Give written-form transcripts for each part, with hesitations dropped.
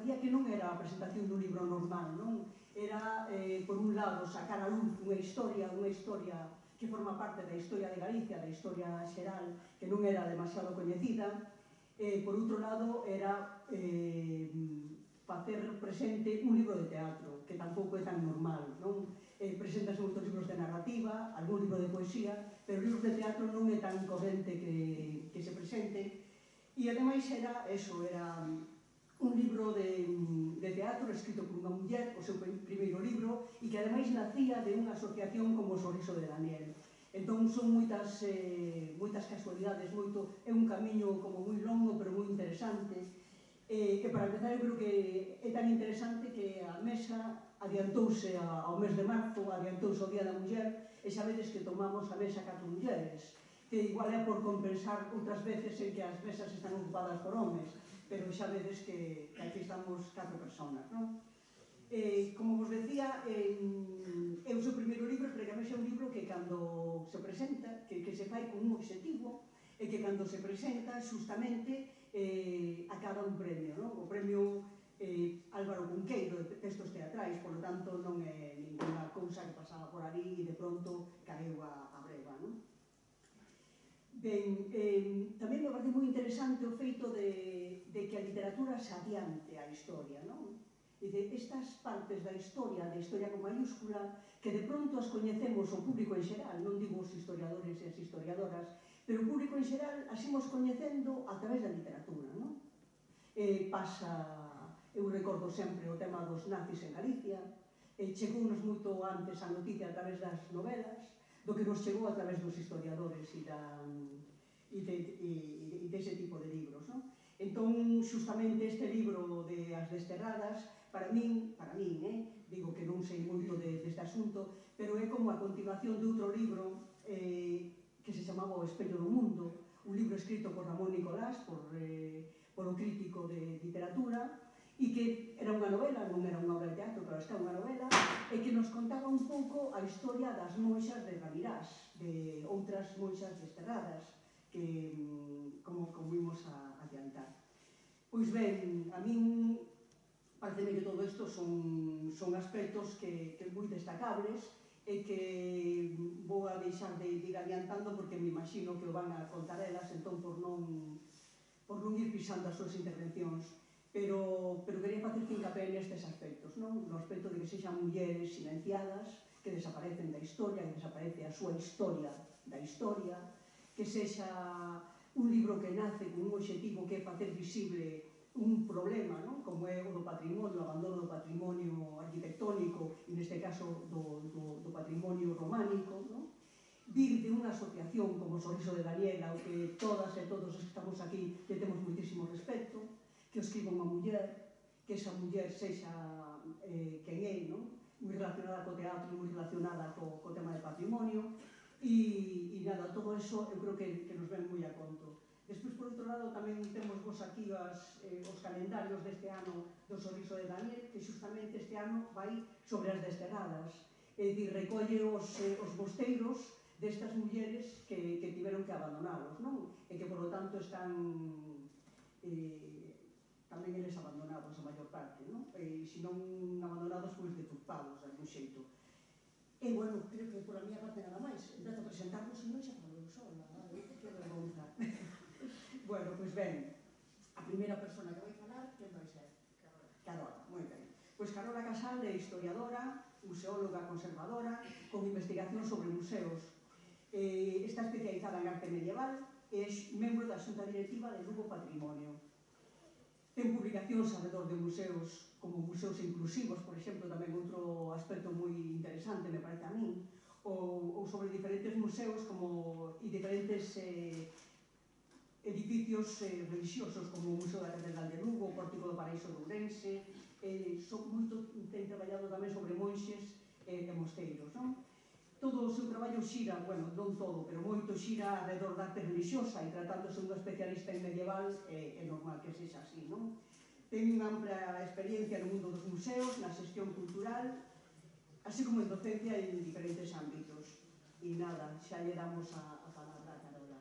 parecía que non era a presentación dun libro normal, non? Era, por un lado, sacar a luz unha historia que forma parte da historia de Galicia, da historia xeral, que non era demasiado coñecida. Por outro lado, era facer presente un libro de teatro, que tampouco é tan normal, non? Presentas moitos libros de narrativa, algún libro de poesía, pero libros de teatro non é tan corrente que se presente. E ademais era eso, era un libro de teatro escrito por unha muller, o seu primeiro libro, e que ademais nacía de unha asociación como o Sorriso de Daniel. Entón son moitas casualidades, é un camiño como moi longo, pero moi interesante, que para empezar eu creo que é tan interesante que a mesa adiantouse ao mes de marzo, adiantouse ao Día da Muller, e xa vedes que tomamos a mesa 4 mulleres, que igual é por compensar outras veces en que as mesas están ocupadas por homes, pero xa vedes que aquí estamos 4 personas, non? Como vos decía, é o seu primeiro libro, pero que a mí é un libro que cando se presenta, que se fai con un objetivo, e que cando se presenta, justamente, acaba un premio, non? O premio Álvaro Cunqueiro de textos teatrais, por lo tanto non é ninguna cousa que pasaba por ali e de pronto caeu a breva, non? Ben, tamén me parece moi interesante o feito de que a literatura se adiante a historia, non? Dice, estas partes da historia con mayúscula, que de pronto as coñecemos o público en xeral, non digo os historiadores e as historiadoras, pero o público en xeral as imos coñecendo a través da literatura, non? Eu recordo sempre o tema dos nazis en Galicia, chegounos moito antes a noticia a través das novelas, do que nos chegou a través dos historiadores e dese tipo de libros, non? Entón, justamente este libro de As Desterradas, para min, digo que non sei moito deste asunto, pero é como a continuación de outro libro que se chamaba O Espello do Mundo, un libro escrito por Ramón Nicolás, por o crítico de literatura, e que era unha novela, non era unha obra de teatro, pero está unha novela, e que nos contaba un pouco a historia das monxas de Ramirás, de outras monxas desterradas, que, como vimos a adiantar. Pois ben, a min pareceme que todo isto son aspectos que moi destacables e que vou a deixar de ir adiantando porque me imagino que o van a contar elas, entón por non ir pisando as súas intervencións. Pero quería facer fincapé nestes aspectos, non? No aspecto de que sexan mulleres silenciadas, que desaparecen da historia, que desaparece a súa historia da historia, que sexa un libro que nace con un objetivo que é facer visible un problema, non? Como é o do patrimonio, o abandono do patrimonio arquitectónico, e neste caso do patrimonio románico, non? Vir de unha asociación como o Sorriso de Daniel, ao que todas e todos os que estamos aquí le temos moitísimo respecto, que o escriba unha muller, que esa muller sexa quen é, non? Moi relacionada co teatro, moi relacionada co tema de patrimonio, e nada, todo eso eu creo que nos ven moi a conto. Despois, por outro lado, tamén temos vos aquí os calendarios deste ano do Sorriso de Daniel, que justamente este ano vai sobre as desterradas, é dicir, recolle os mosteiros destas mulleres que tiveron que abandonalos, non? E que, por lo tanto, están tamén eles abandonados a maior parte, non? E se non abandonados, pois deturpados, de algún xeito. E, bueno, creo que por a minha parte nada máis. Empezo a presentarnos e non xa falo sola, que vergonza. Bueno, pois ben, a primeira persona que vai falar, quen vai ser? Carola, moi ben. Pois Carola Casal é historiadora, museóloga conservadora, con investigación sobre museos. Está especializada en arte medieval e é membro da xunta directiva de Lugo Patrimonio. Ten publicacións alrededor de museos como museos inclusivos, por exemplo, tamén outro aspecto moi interesante, me parece a min, ou sobre diferentes museos e diferentes edificios religiosos, como o Museo da Catedral de Lugo, o Pórtico do Paraíso de Ourense, ten traballado tamén sobre monxes e mosteiros, non? Todo o seu traballo xira, bueno, non todo, pero moito xira alrededor da arte religiosa, e tratándose unha especialista en medieval, é normal que sexa así, non? Ten unha ampla experiencia no mundo dos museos, na xestión cultural, así como en docencia en diferentes ámbitos. E nada, xa lle damos a palabra a Carola.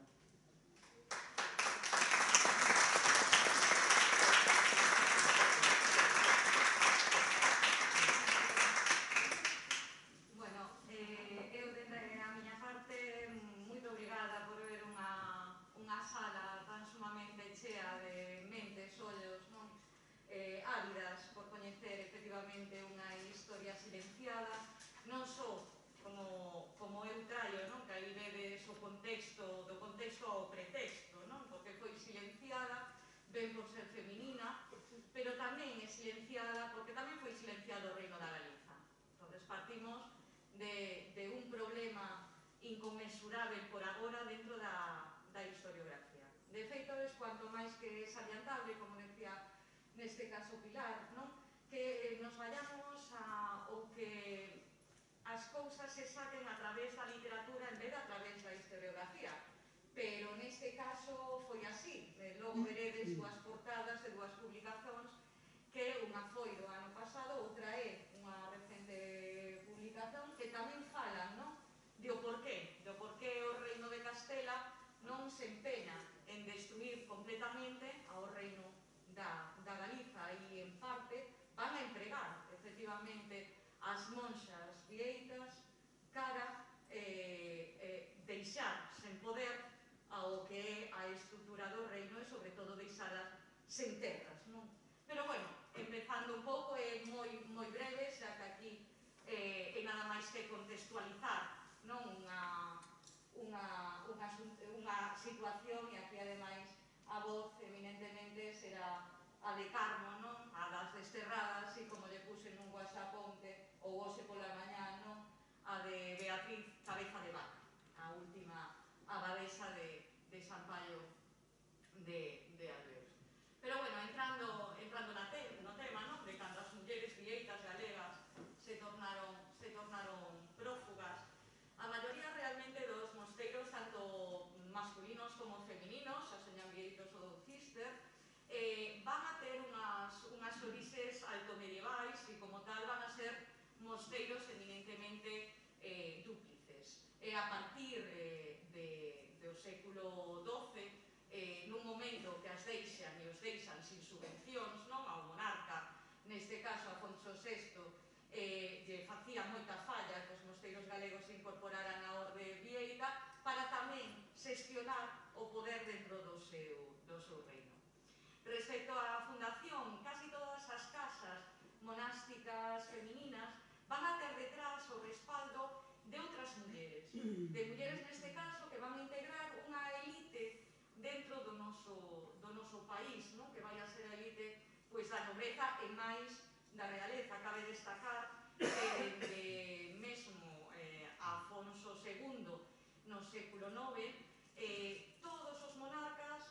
de un problema inconmensurable por agora dentro da historiografía. De feito, é cuanto máis que salientable, como decía neste caso Pilar, que nos vayamos ao que as cousas se saquen a través da literatura en vez de a través da historiografía. Pero neste caso foi así. Logo veredes dúas portadas de dúas publicacións, que unha foi do ano pasado, outra é unha recente publicación, que tamén falan de o porqué o reino de Castela non se empeña en destruir completamente ao reino da Galiza e, en parte, van a empregar, efectivamente, as monxas vieitas cara deixar sen poder ao que é a estrutura do reino e, sobre todo, deixalas sen terras. Pero, bueno, empezando un pouco, é moi breve, xa que aquí é nada máis que contextualizar unha situación, e aquí, ademais, a voz, eminentemente, será a de Carmo, a das desterradas, e como lle puse nun WhatsApp onte, ou hoxe pola mañá, a de Beatriz Cabeza de Vaca, a última abadesa de San Paio de Albeos. Pero, bueno, entrando no tema, de cando as mulleres vieitas galegas se tornaron prófugas, a maioría realmente dos mosteiros, tanto masculinos como femininos, xa señan vieitos ou do Cister, van a ter unhas orixes altomedievais e, como tal, van a ser mosteiros eminentemente dúplices. E a partir do século XII, nun momento que as deixan e os deixan sin subvencións ao monarca, neste caso Afonso VI, lle facía moita falla que os mosteiros galegos se incorporaran á orde vieita para tamén xestionar o poder dentro do seu reino. Respecto á fundación, casi todas as casas monásticas femininas van a ter detrás o respaldo de outras mulleres, de mulleres neste caso que van a integrar unha elite dentro do noso país, que vai a ser a elite da nobreza e máis da realeza. Cabe destacar que dende mesmo a Afonso II no século IX, todos os monarcas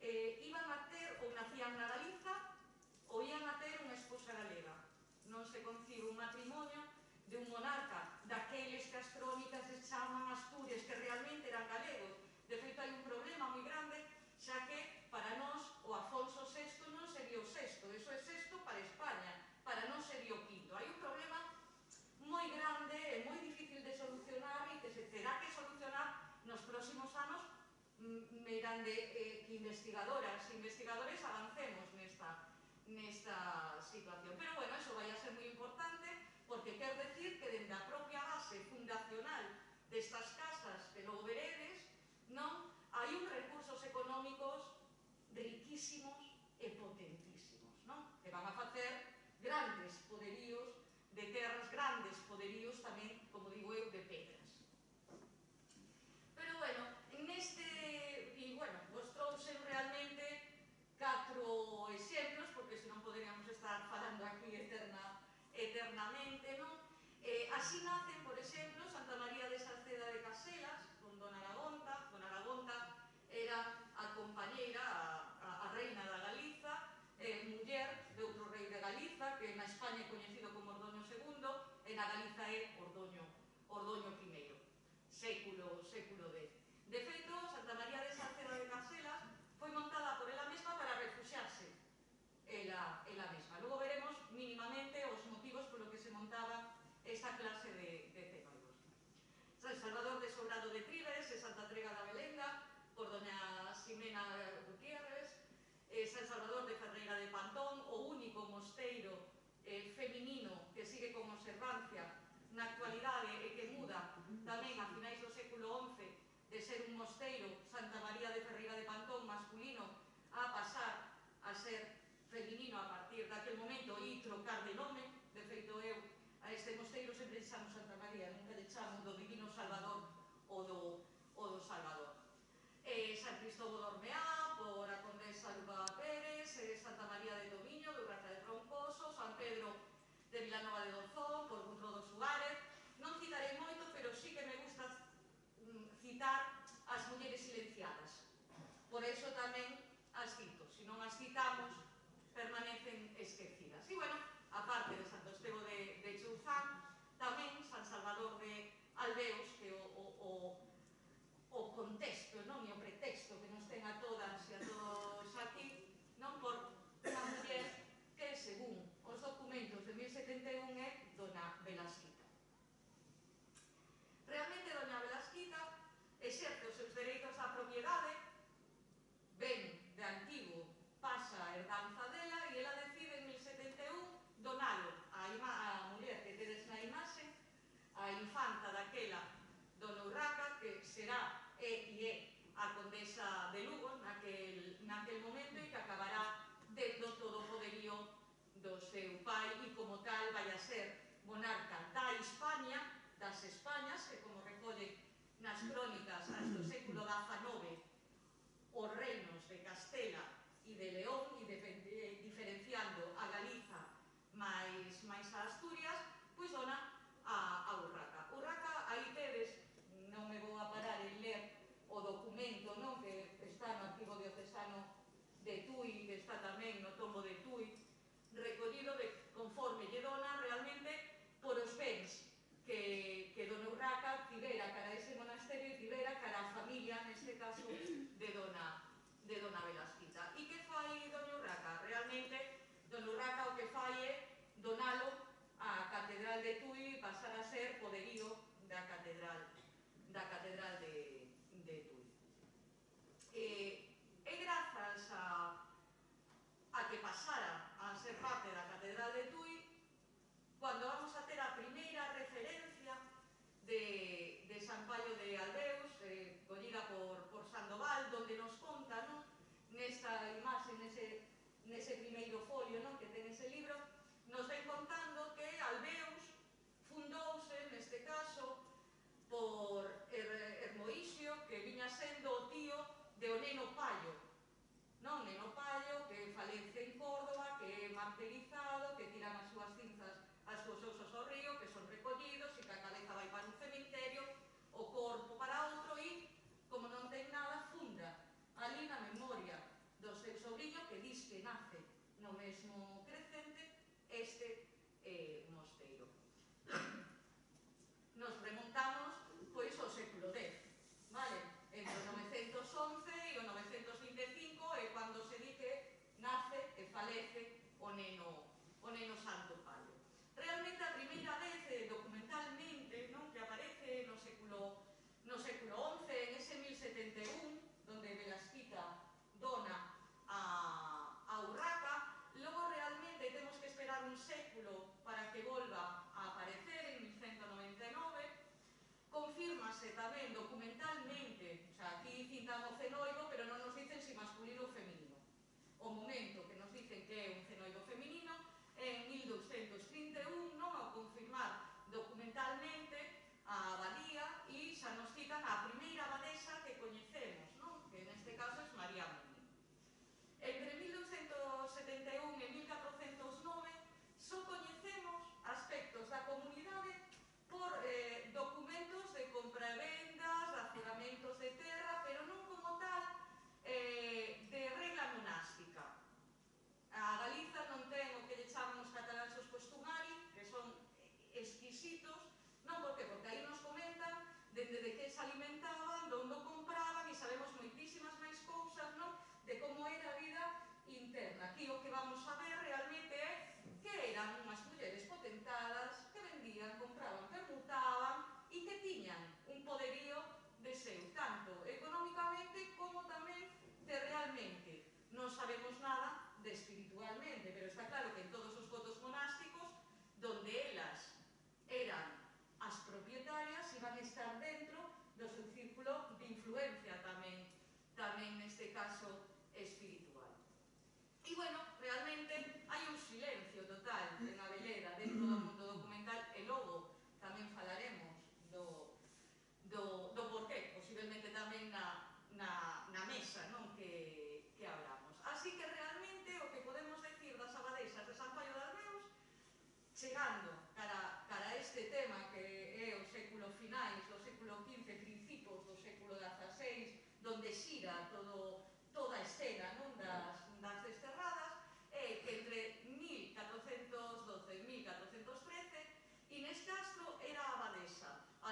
iban a ter, ou nacían na Galiza, ou iban a ter unha esposa galega. Non se concibe un matrimonio de un monarca daqueles que as crónicas se chaman Asturias, que realmente eran galegos. De feito, hai un problema moi grande, xa que para nós o Afonso VI non sería o sexto, eso é sexto para España, para non sería o quinto. Hai un problema moi grande e moi difícil de solucionar e que se terá que solucionar nos próximos anos mirando que investigadores avancemos nesta situación. Pero, bueno, eso vai a ser moi importante, porque quer decir que dende a propia base fundacional destas casas que logo veredes, hai uns recursos económicos riquísimos e potentísimos, que van a facer grandes poderíos de terras, grandes poderíos tamén, como digo eu, de pedras. Pero, bueno, vos trouxen realmente 4 exemplos, porque senón poderíamos estar falando aquí eternamente, así nacen, por exemplo, Santa María de Salceda de Caselas, con Dona Aragonta. Dona Aragonta era a compañeira, a reina da Galiza, muller de outro rei de Galiza, que na España é coñecido como Ordoño II, e na Galiza é Ordoño I, século X. De feito, Santa María de Salceda de Caselas foi montada por ela mesma para refuxiarse ela mesma. Logo veremos mínimamente os motivos polo que se montaba esta clase de cenóibos. San Salvador de Sobrado de Trives e Santa Trega da Belenda, por doña Ximena Gutiérrez, San Salvador de Ferreira de Pantón, o único mosteiro feminino que sigue con observancia na actualidade e que muda tamén a finais do século XI de ser un mosteiro, Santa María de Ferreira de Pantón, masculino, a pasar a ser feminino a partir daquel momento e trocar de nome. De feito, eu a este mosteiro sempre chamo Santa María, nunca lle chamo do Divino Salvador ou do Salvador. San Cristóbal de Ormeá, por a condesa Lupa Pérez, Santa María de Tomiño, de Urraca de Troncoso, San Pedro de Vilanova de Dozón, por Gunrodo Suárez. Non citarei non as citamos, permanecen esquecidas. E, bueno, aparte de Santo Estevo de Chouzán, tamén San Salvador de Albeus, que o contexto, non? E o pretexto que nos ten a todas e a todos aquí, non? Por unha muller que, según os documentos de 1071, é Dona Velasquita. Realmente, Doña Velasquita exerce os seus dereitos á propiedade, ben de antigo pasa a herdanza dela, e ela decide en 1071 donalo a muller que tedes na imaxe, a infanta daquela Dona Urraca, que será e é a condesa de Lugo naquel momento, e que acabará tendo todo o poderío do seu pai, e como tal vai a ser monarca da Hispania, das Españas, que como recolle nas crónicas hasta o século XIX, os reinos de Castela e de León, e diferenciando a Galiza máis a Asturias, pois dona a Urraca. Urraca, aí tedes, non me vou a parar en ler o documento, non, que está no arquivo diocesano de Tui, que está tamén no tombo de Tui, recollido de conforme lle dona realmente por os bens que Dona Urraca tivera cara a ese monasterio e tivera cara a familia, neste caso, de Dona Velasquita. E que fai Dona Urraca? Realmente, Dona Urraca o que fai é donalo a Catedral de Tui, pasar a ser poderío da Catedral de Tui. E grazas a que pasara a ser parte da Catedral de Tui, cando vamos a ter a primeira referencia de San Paio de Albeus, collida por Sandoval, donde nos conta, non? Nesta imaxe, nese primeiro folio, non? Que ten ese libro, nos ven contando que Albeus fundouse, neste caso, por Hermoixio, que viña sendo o tío de o neno Paio, non? Neno Paio, que falece en Córdoba, que é martirizado, que tiran as súas cinzas, as súas osas ao río, que son recollidos, e que a cabeza vai para un cementerio, o corpo para outro, e, como non ten nada, funda ali na memoria do seu sobrinho, que dis que nace no mesmo Crecente, este mosteiro. Nos remontamos, pois, ao século X, vale? Entre o 911 e o 925 é cando se di que nace e falece o neno Santo Paio. Realmente, a primeira vez, documentalmente, non? Que aparece no século XI, en ese 1071, donde Velasquita dona a Urraca, logo realmente temos que esperar un século para que volva a aparecer, en 1199, confírmase tamén documentalmente, o sea, aquí citamos cenoido, pero non nos dicen si masculino ou femenino. O momento que nos dicen que é un cenoido femenino é en 1231, non? Ao confirmar documentalmente a abadía, e xa nos citan a primeira abadesa que coñecemos, non? Que neste caso é María Muñiz. Entre 1271 e 1409 só coñecemos aspectos da comunidade por documentos de compra e vendas, racionamentos de terra, pero non como tal de regla monástica. A Galiza non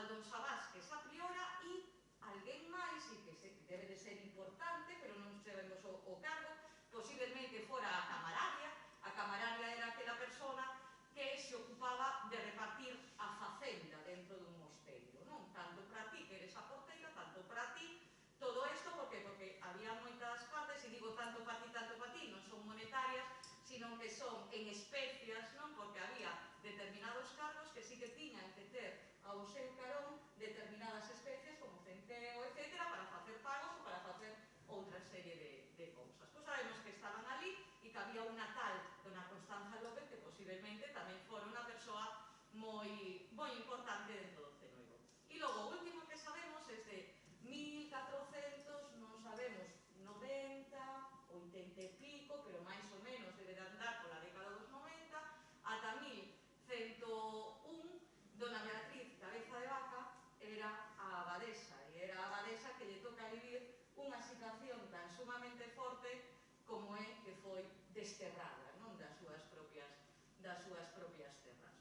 Aldonza Vázquez a priora e alguén máis, e que debe de ser importante, pero non sabemos o cargo, posiblemente fora a camararia. A camararia era aquela persona que se ocupaba de repartir a facenda dentro dun mosteiro, non? Tanto para ti, que eres a porteira, tanto para ti, todo isto, porque había moitas partes, e digo tanto para ti, non son monetarias, sino que son en especias, non? Porque había determinados cargos que sí que tiñan que ter ao seu carón determinadas especies, como centeo, etc., para facer pagos ou para facer outra serie de cousas. Pois sabemos que estaban ali e que había unha tal dona Constanza López que posiblemente tamén fora unha persoa moi importante dentro do Cenoibo. E logo, o último que sabemos é de 1400, non sabemos, 90, 80 e pico, pero máis ou menos debe de andar pola década dos 90, ata 1101, dona Beatriz Cabeza de Vaca era a abadesa, e era a abadesa que lle toca vivir unha situación tan sumamente forte como é que foi desterrada, non, das súas propias terras.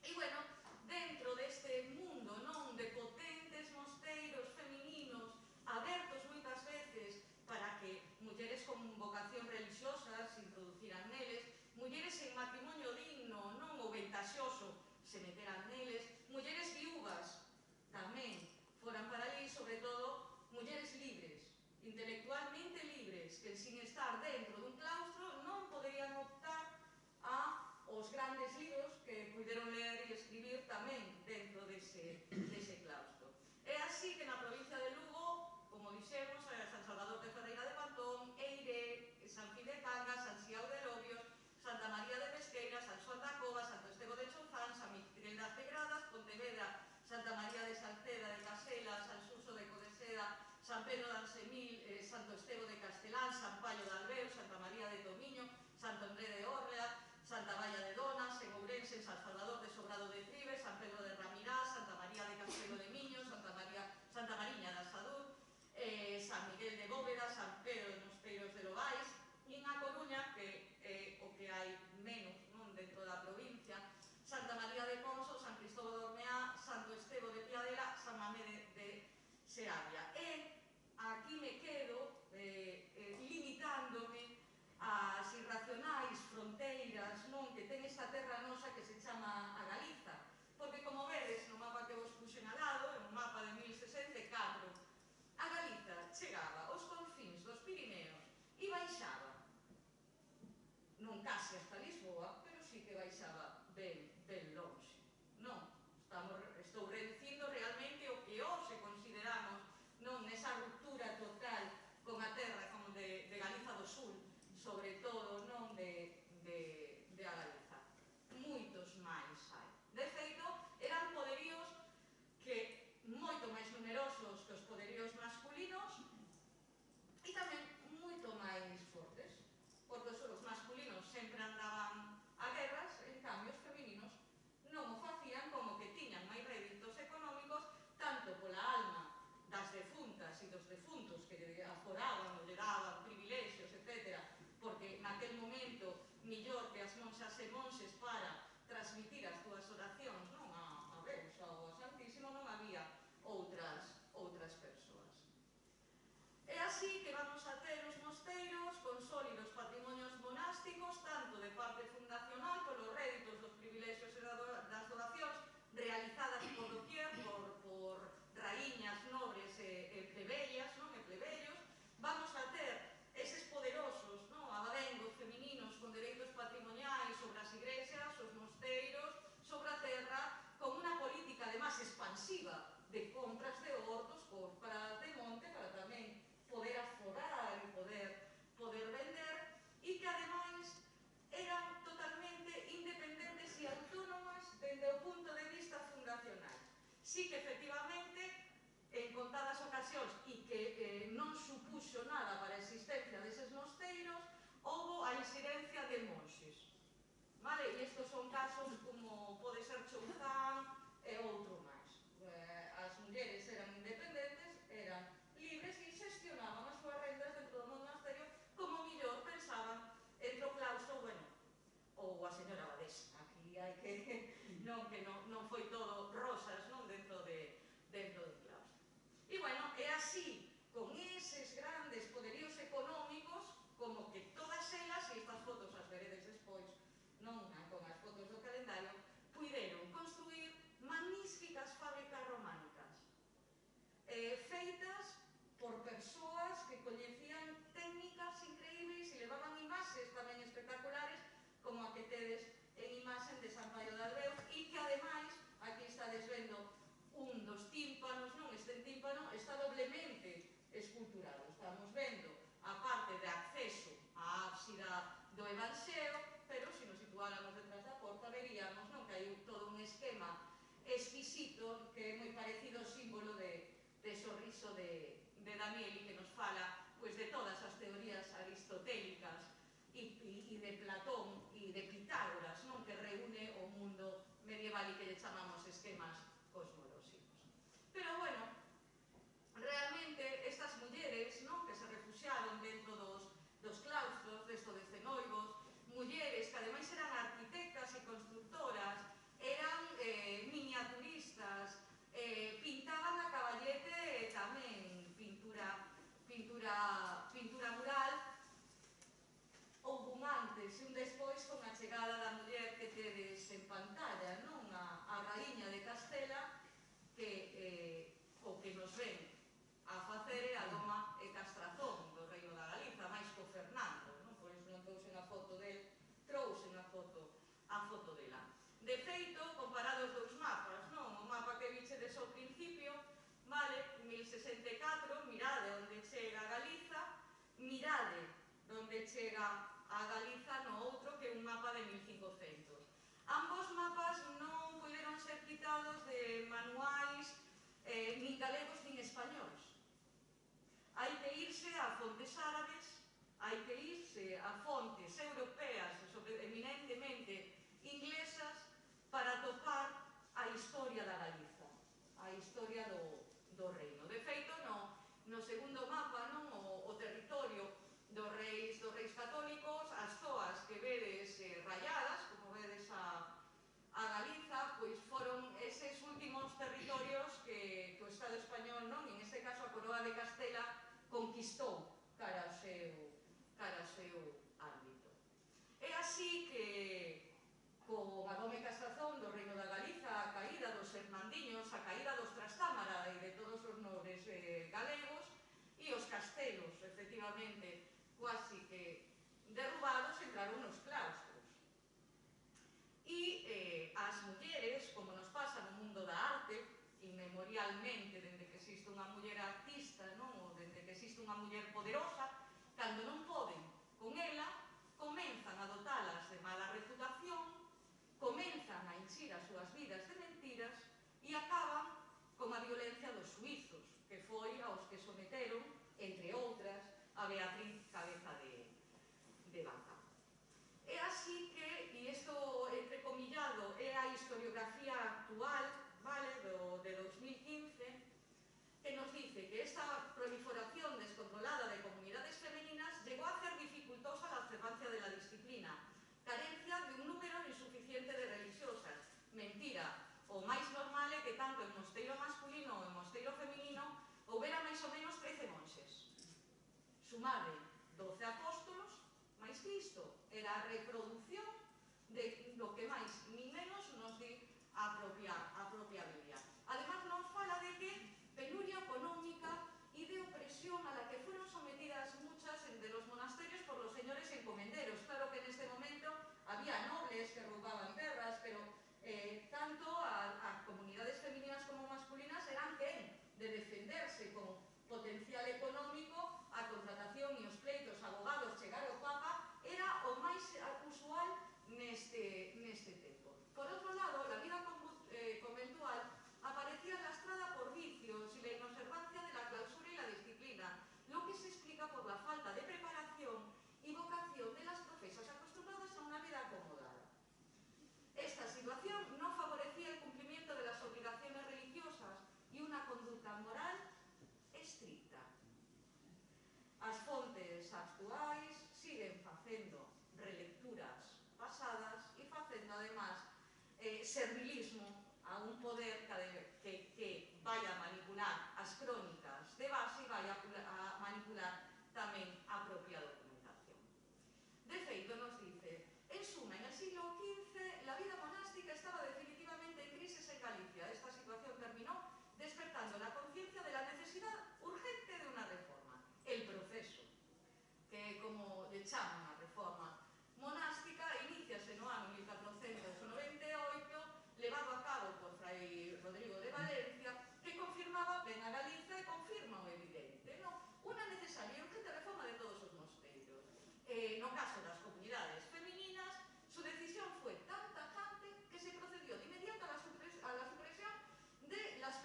E, bueno, dentro deste mundo, non, de potentes mosteiros femininos abertos moitas veces para que mulleres con vocación religiosa se introduciran neles, mulleres en matrimonio digno, non, ou ventaxoso, se meteran neles, mulleres viúvas tamén foran para ali, sobre todo mulleres libres, intelectualmente libres, que sin estar dentro dun claustro non poderían optar a os grandes libros que puderon ler e escribir tamén dentro dese claustro. É así que na provincia de Lugo, como dixemos, San Salvador de Ferreira de Pantón, Eiré, San Fil de Cangas, San Xiao de Lobios, Santa María de Pesqueira, San Xoán da Cova, Santo Estevo de Chouzán, San Miguel das Pegradas, Pontevedra, Santa María de Salceda de Casela, San Suso de Codeseda, San Pedro de Ansemil, Santo Estevo de Castelán, San Paio de Albeu, Santa María de Tomiño, Santo André de Orlea, Santa Valla de Donas, en Ourense, San Salvador de Sobrado de Trives, San Pedro de Ramirá, Santa María de Castelo de Miño, Santa Mariña de Asadur, San Miguel de Bóveda, San Pedro de Mosteiros de Lobais, e en A Coruña, que é o que hai menos, non, dentro da provincia, Santa María de Conso, San Cristóbal de Ormeá, Santo Estevo de Piadela, San Mamé de Seabia. E aquí me quedo limitándome as irracionais fronteiras, non, que ten esta terra nosa que se chama a Galiza, porque como vedes no mapa que vos puxen al lado, é un mapa de 1064, a Galiza chegaba aos confins dos Pirineos e baixaba, non case hasta Lisboa, pero sí que baixaba ben lonxe, non? Estou reducindo realmente o que hoxe consideramos, non, nesa ruptura total con a terra como de Galiza do Sul, sobre todo, non, de a Galiza. Moitos máis hai. De feito, eran poderíos que moito máis numerosos que os poderíos masculinos e tamén moito máis fortes, porque os masculinos sempre andaban a guerras, en cambio os femininos non o facían, como que tiñan máis réditos económicos tanto pola alma das defuntas e dos defuntos que lle aforaban ou lle daban privilexios, etc., porque naquel momento millor que as monxas e monxes para transmitir as túas oracións, non, a Deus ou ao Santísimo, non había outras persoas. É así que vamos a ter os mosteiros con sólidos patrimonios monásticos, tanto de parte fundacional, polos réditos dos privilexios e das donacións realizadas por doquier, por raíñas, nobres e plebeyas, non, e plebeyos. Vamos a ter eses poderosos, non, abadengos femininos con dereitos patrimoniais sobre as igrexas, os mosteiros, sobre a terra, con unha política, además, expansiva de compras de hortos, compras de monte, para tamén poder aforar e poder vender, e que, ademais, eran totalmente independentes e autónomas desde o punto de vista fundacional. Sí que, efectivamente, en contadas ocasións, e que non supuxo nada para a existencia deses mosteiros, houbo a incidencia de monxes. Vale? E estes son casos como pode ser Chouzán e outro máis. As mulleres eran independentes, eran libres e xestionaban as súas rendas dentro do monasterio como millor pensaban entre o claustro, bueno, ou a señora abadesa. Aquí hai que non foi todo rosas, non, que é moi parecido ao símbolo de sorriso de Danieli, que nos fala pues, de todas as teorías aristotélicas e de Platón e de Pitágoras, non, que reúne o mundo medieval e que lle chamamos esquemas cosmolóxicos. Pero, bueno, realmente estas mulleres, non, que se refuxiaron dentro dos claustros, desto de Cenoibos, mulleres que ademais eran arquitectas e constructoras, eran miniaturistas, pintaban a caballete e tamén pintura mural. Houve un antes e un despois con a chegada da muller que tedes en pantalla, non? A raíña de Castela, que o que nos ven a facer é a doma e castrazón do Reino da Galiza, máis co Fernando, non? Por iso non trouxen a foto del, trouxen a foto dela. De feito, comparado os dous mapas, non? O mapa que vichedes ao principio, vale, 1064, mirade onde chega a Galiza, mirade onde chega a Galiza no outro, que é un mapa de 1500. Ambos mapas non puderon ser quitados de manuais nin galegos nin españols. Hai que irse a fontes árabes, hai que irse a fontes europeas, eminentemente inglesas, para topar a historia da Galiza, a historia do reino. De feito, no segundo mapa, non, o territorio dos reis católicos, as zoas que vedes rayadas, como vedes a Galiza, pois foron eses últimos territorios que o Estado español, non, en este caso a Coroa de Castela, conquistou cara ao seu ámbito. É así que, con a doma e castrazón do Reino da Galiza, a caída dos Hernandiños, a caída dos Trastámara e de todos os nobres galegos, e os castelos, efectivamente, quasi que derrubados, entraron nos claustros. E as mulleres, como nos pasa no mundo da arte, inmemorialmente, dende que existe unha muller artista, non? Ou dende que existe unha muller poderosa, cando non poden con ela, comenzan a dotalas de mala reputación, comenzan a enchir as súas vidas de mentiras e acaban con a violencia dos suizos, que foi aos que someteron, entre outras, a Beatriz Cabeza de Vaca. É así que, e isto entrecomillado é a historiografía actual, vale, de 2015, que nos dice que esta proliferación descontrolada de comunidades femeninas llegó a hacer dificultosa la observancia de la disciplina, carencia de un número insuficiente de religiosas. Mentira, o máis normal é que tanto en mosteiro masculino ou en mosteiro feminino houbera máis ou menos 13 monxes. Sumade 12 apóstolos, máis que isto era a reproducción do que máis ni menos nos di a propia Biblia. Además nos fala de que penuria económica y de opresión a la que fueron sometidas muchas de los monasterios por los señores encomenderos. Claro que en este momento había nobles que roubaban terras, pero tanto a comunidades femeninas como masculinas eran quen de defenderse con potencial económico, a contratación e os pleitos, abogados, chegar ao Papa, era o máis usual neste tempo. Por outro lado, la vida conventual aparecía lastrada por vicios y la inobservancia de la clausura y la disciplina, lo que se explica por la falta de preparación y vocación de las profesas acostumbradas a una vida acomodada. Esta situación no favorecía el cumplimiento de las obligaciones religiosas y una conducta moral estricta. As fontes actuais siguen facendo relecturas pasadas e facendo, además, servilismo a un poder que vai a manipular as crónicas de base e vai a manipular tamén a propia documentación. De feito, nos dice, en suma, en el siglo XV la vida monástica estaba definitivamente en crisis en Galicia. Esta situación terminó despertando la conciencia de la necesidad urgente de una reforma. El proceso, que como le chaman a reforma monástica, iníciase no ano 1498, levado a cabo por Fray Rodrigo de Valencia, que confirmaba ben a Galiza e confirma o evidente, no? Unha necesaria e urgente reforma de todos os mosteiros. No caso das comunidades femeninas, su decisión fue tan tajante que se procedió de inmediato a la supresión de las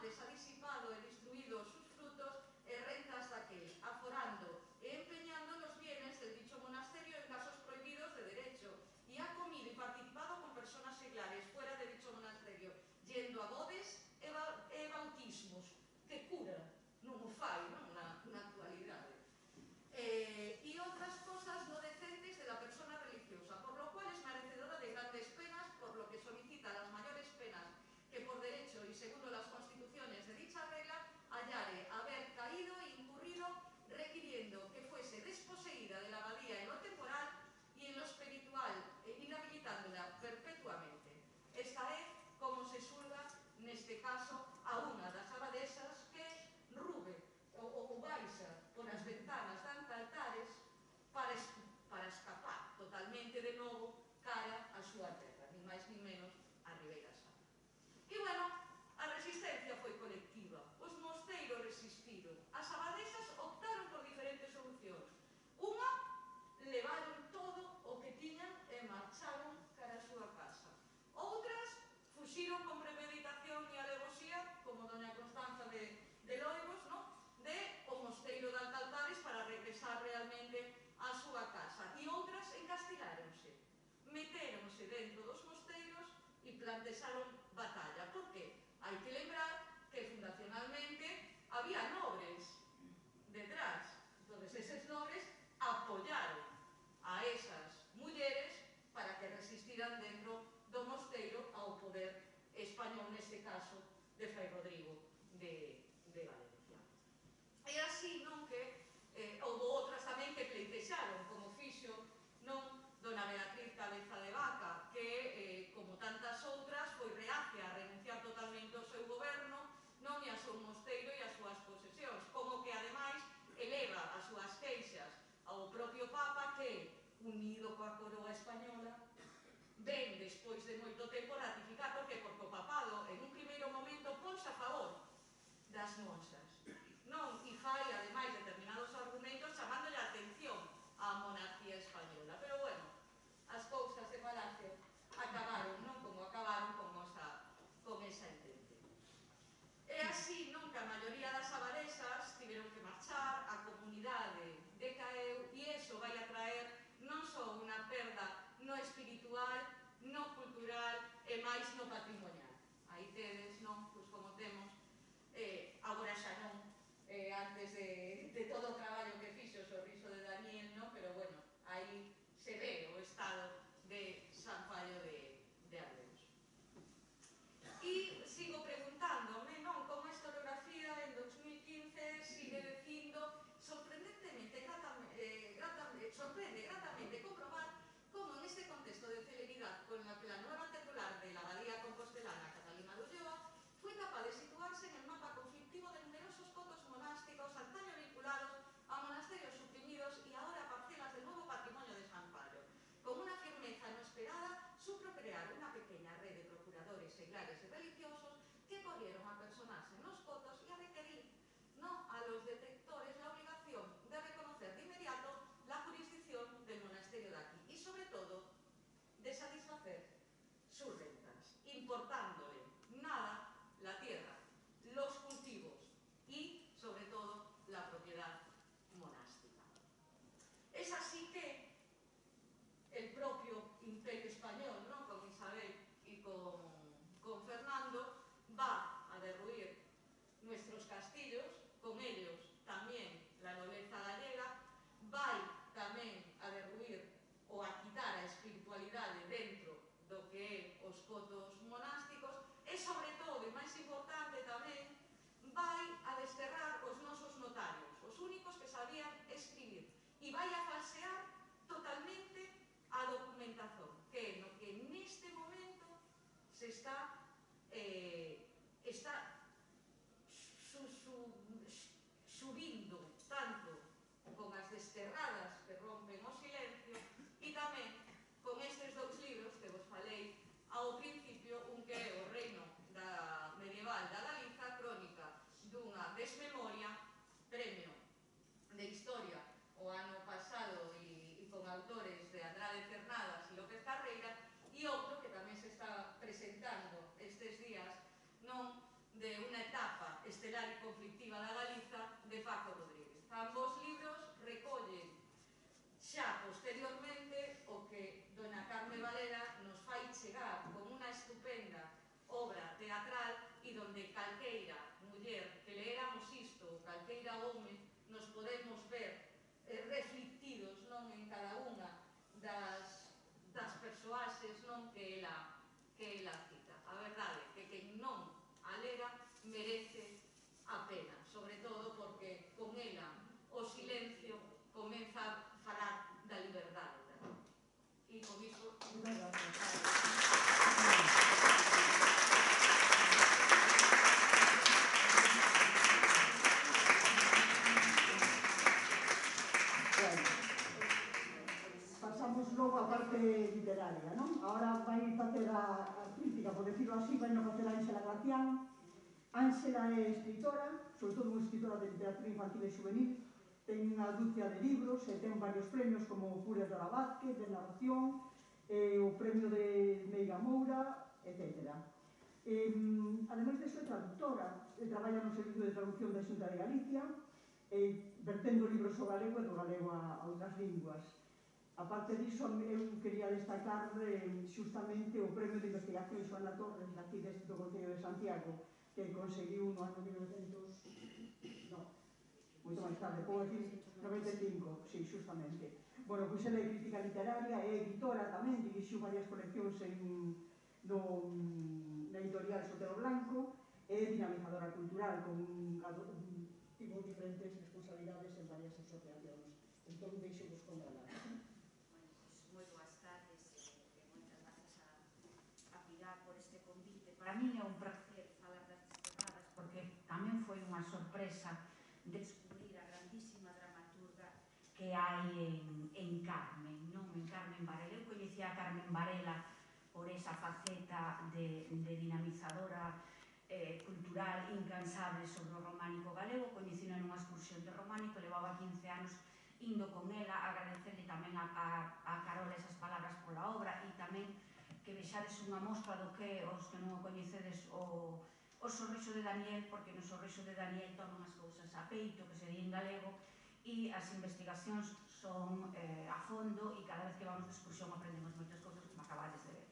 antes ha disipado e destruido sus frutos e rentas daquel, aforando e empeñando los bienes del dicho monasterio en casos prohibidos de derecho, y ha comido y participado con personas seglares fuera de dicho monasterio, yendo a bodes e bautismos, que cura non o fai, non? Na actualidade. E outras cosas no decentes de la persona religiosa, por lo cual es merecedora de grandes penas, por lo que solicita las mayores penas que por derecho y según las constituciones de dicha regla hallare haber caído e incurrido, requiriendo que fuese desposeída de la abadía en lo temporal y en lo espiritual, inhabilitándola perpetuamente. Esta é como se xulga neste caso a unha das abadesas que rube ou baixa por as ventanas de altares para escapar totalmente de novo cara a súa terra, nin máis nin menos a Ribeira Sacra. E, bueno, a resistencia foi colectiva, os mosteiros resistiron, as abadesas optaron por diferentes solucións. Unha, levaron todo o que tiñan e marcharon cara a súa casa. Outras, fuxiron con premeditación e alevosía, como doña Constanza de Loibos, no? De o mosteiro de Alcaltares para regresar realmente á súa casa. E outras encastiláronse, metéronse dentro dos mosteiros e plantexaron batalla. Por qué? Hai que lembrar que fundacionalmente había nobres detrás. Entón, eses nobres apoyaron a esas mulleres para que resistiran dentro do mosteiro ao poder español, neste caso, de Fray Rodrigo de Valencia. E así, non, que houve outras tamén que pleitexaron, como fixo, non, dona Beatriz Cabeza de Vaca, que, como tantas outras, foi reacia a renunciar totalmente ao seu goberno, non, e ao seu mosteiro e as súas posesións, como que, ademais, eleva as súas queixas ao propio Papa que, unido coa coroa española, ven, despois de moito tempo, ratificar, porque o papado, en un primeiro momento, ponse a favor das monsas, non? E fai, ademais, determinados argumentos chamándole a atención á monarquía española. Pero, bueno, as cousas de Palacio acabaron, non? Como acabaron con esa entente. E así, non, que a maioría das abadesas tiveron que marchar, a comunidade decaeu, e iso vai a traer non só unha perda no espiritual, no cultural e máis no patrimonial. Aí tedes, non, pois como temos, agora xa non, antes de todo o traballo que fixo o Sorriso de Daniel, non? Pero, bueno, aí se ve o estado de San Fallo de Arbeus. E sigo preguntándome, non, como a historiografía en 2015 sigue dicindo, sorprende gratamente comprobar como en este contexto de celeridad con la que la nueva titular de la abadía compostelana, Catalina de Ulloa, fue capaz de situarse en el mapa conflictivo de numerosos cotos monásticos antaño vinculados a monasterios suprimidos y ahora parcelas del nuevo patrimonio de San Pablo. Con una firmeza no esperada, supo crear una pequeña red de procuradores seglares y religiosos que corrieron a personarse en los cotos y a requerir, no, a los detectores la obligación de reconocer de inmediato la jurisdicción del monasterio de aquí y, sobre todo, de satisfacer sus rentas, importándole nada la tierra, los cultivos y, sobre todo, la propiedad monástica. Es así que el propio Imperio Español, ¿no? Con Isabel y con Fernando, va a derruir nuestros castillos, con ellos también la nobleza gallega, vai tamén a derruir ou a quitar a espiritualidade dentro do que é os cotos monásticos e, sobre todo, e máis importante tamén, vai a desterrar os nosos notarios, os únicos que sabían escribir, e vai a falsear totalmente a documentación, que é no que neste momento se está subindo tanto con as desterradas que rompen o silencio e tamén con estes dous libros que vos falei ao principio, un que é o Reino medieval da Galiza, crónica dunha desmemoria, premio de Historia o ano pasado e con autores de Andrade Cernadas e López Carreira, e outro que tamén se está presentando estes días, non, podemos ver reflectidos en cada unha das persoaxes que ela cita. A verdade é que quen non a lera merece a pena, sobre todo porque con ela o silencio comeza a falar da liberdade. E con iso... Pasamos logo a parte literaria, non? Ahora vai facer a crítica, por decirlo así, vai non facer a Ángela Gracián. Ángela é escritora, sobre todo unha escritora de literatura infantil e juvenil, ten unha dúcia de libros e ten varios premios como Furia de Dora Vázquez, de narración, o premio de Meiga Moura, etc. Ademais de ser traductora, traballa no Servicio de Traducción da Xunta de Galicia, vertendo libros ao galego e do galego a outras linguas. A parte disso, eu quería destacar xustamente o premio de investigación Xoana Torres, aquí deste do Concello de Santiago, que conseguiu no ano 1900... no, moito máis tarde, pouco aquí, 95, sí, xustamente. Bueno, pois ela é crítica literaria, é editora tamén, dirixiu varias coleccións na editorial Sotero Blanco, é dinamizadora cultural, tivo diferentes responsabilidades en varias asociacións. Entón, deixo-vos con ela. Moi boas tardes e moitas grazas a Pilar por este convite. Para mí é un placer falar das Desterradas porque tamén foi unha sorpresa descubrir a grandísima dramaturga que hai en Carmen, non? En Carmen Varela. Eu coñecía a Carmen Varela por esa faceta de dinamizadora cultural incansable sobre o románico galego. Coñecina nunha excursión de románico, levaba 15 anos indo con ela, agradecerle tamén a Carola esas palabras pola obra e tamén que vexades unha mostra do que os que non o coñecedes o Sorriso de Daniel, porque no Sorriso de Daniel toman as cousas a peito, que se di en galego, e as investigacións son a fondo e cada vez que vamos de excursión aprendemos moitas cousas como acabades de ver.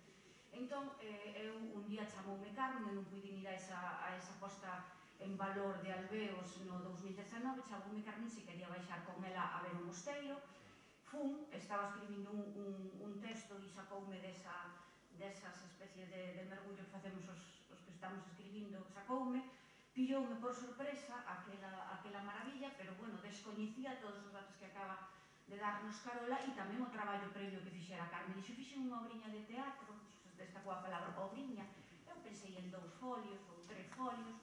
Entón, eu un día chamoume Carmen, non puiden ir a esa posta en valor de Albeos no 2019, chamoume Carmen se quería baixar con ela a ver o mosteiro. Fun, estaba escribindo un texto e sacoume desas especies de mergullo que facemos os que estamos escribindo, sacoume, pilloume por sorpresa aquela maravilla, pero bueno, descoñecía todos os datos que acaba de darnos Carola e tamén o traballo previo que fixera Carmen. Dixo, fixen unha obriña de teatro, destacou a palabra obriña, eu pensei en 2 folios ou 3 folios,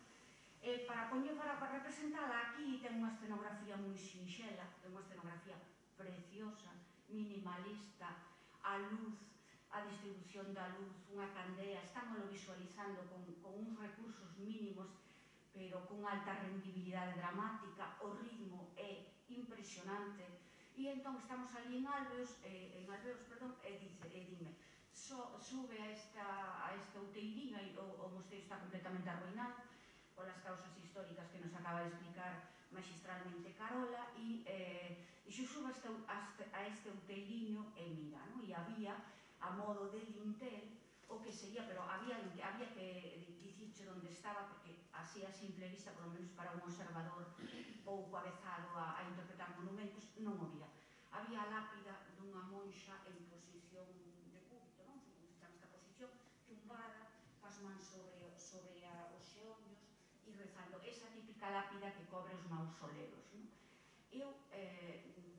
para representala aquí ten unha escenografía moi sinxela, ten unha escenografía preciosa, minimalista, a luz, a distribución da luz, unha candea, estámoslo visualizando con uns recursos mínimos, pero con alta rendibilidade dramática, o ritmo é impresionante, e entón estamos ali en Albeos, e dime, sube a este outeiriño, o mosteiro está completamente arruinado polas causas históricas que nos acaba de explicar magistralmente Carola, e sube a este outeiriño e mira, e había a modo de lintel o que sería, pero había que dicirche onde estaba, porque así a simple vista, por lo menos para un observador pouco avezado a interpretar monumentos, non o vía. Había a lápida dunha monxa en posición de cúbito, non? Está nesta posición, tumbada, cas mans sobre os xeonllos e rezando. Esa típica lápida que cobre os mausoleos, non? Eu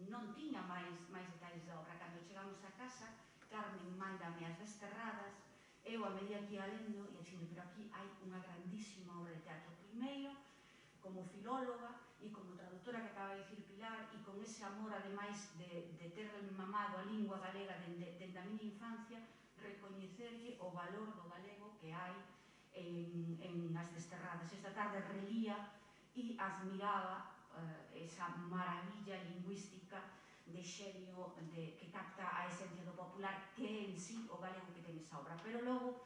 non tiña máis detalles da obra. Cando chegamos a casa, Carmen mándame as Desterradas, eu a medida que ia lendo e dicindo, pero aquí hai unha grandísima obra de teatro. Primeiro, como filóloga e como traductora que acaba de dicir Pilar, e con ese amor, ademais de ter mamado a lingua galega dende a miña infancia, recoñecerlle o valor do galego que hai en as Desterradas. Esta tarde relía e admiraba esa maravilla lingüística de xenio que capta a esencia do popular, que é en sí o galego que ten esa obra, pero logo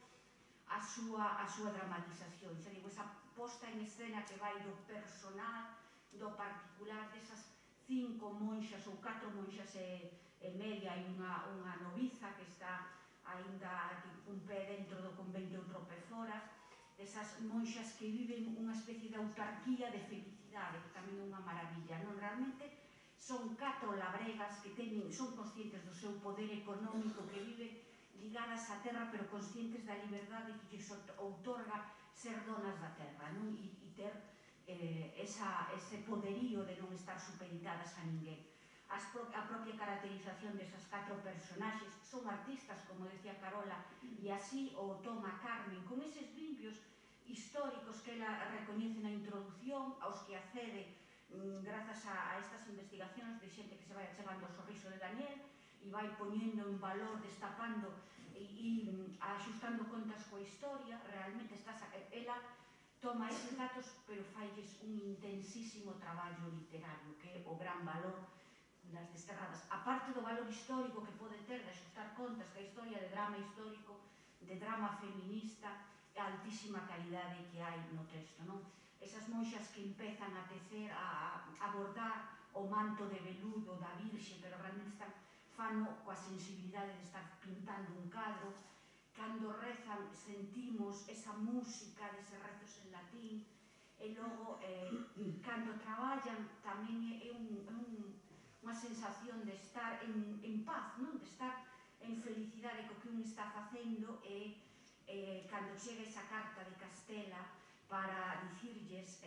a súa dramatización, xa digo, esa posta en escena que vai do personal, do particular, desas 5 monxas ou 4 monxas e media, e unha noviza que está aínda un pé dentro do convento e outro pé fora, desas monxas que viven unha especie de autarquía de felicidade, que tamén é unha maravilla, non? realmente son 4 labregas que son conscientes do seu poder económico, que viven ligadas á terra, pero conscientes da liberdade que lles outorga ser donas da terra, non? E ter ese poderío de non estar supeditadas a ninguén. A propia caracterización desas 4 personaxes son artistas, como decía Carola, e así o toma Carmen, con eses vimpios históricos que ela recoñece na introducción, aos que accede grazas a estas investigacións de xente que se vai achegando ao sorriso de Daniel e vai poñendo en valor, destapando e axustando contas coa historia. Realmente ela toma eses datos, pero failles un intensísimo traballo literario, que é o gran valor das Desterradas. A parte do valor histórico que pode ter de axustar contas da historia de drama histórico, de drama feminista, a altísima calidade que hai no texto, non? Esas monxas que empezan a tecer, a bordar o manto de veludo da Virxe, pero realmente fano coa sensibilidade de estar pintando un cadro. Cando rezan sentimos esa música deses rezos en latín, e logo cando traballan tamén é unha sensación de estar en paz, non? De estar en felicidade co que un está facendo, e cando chega esa carta de Castela para dicirlles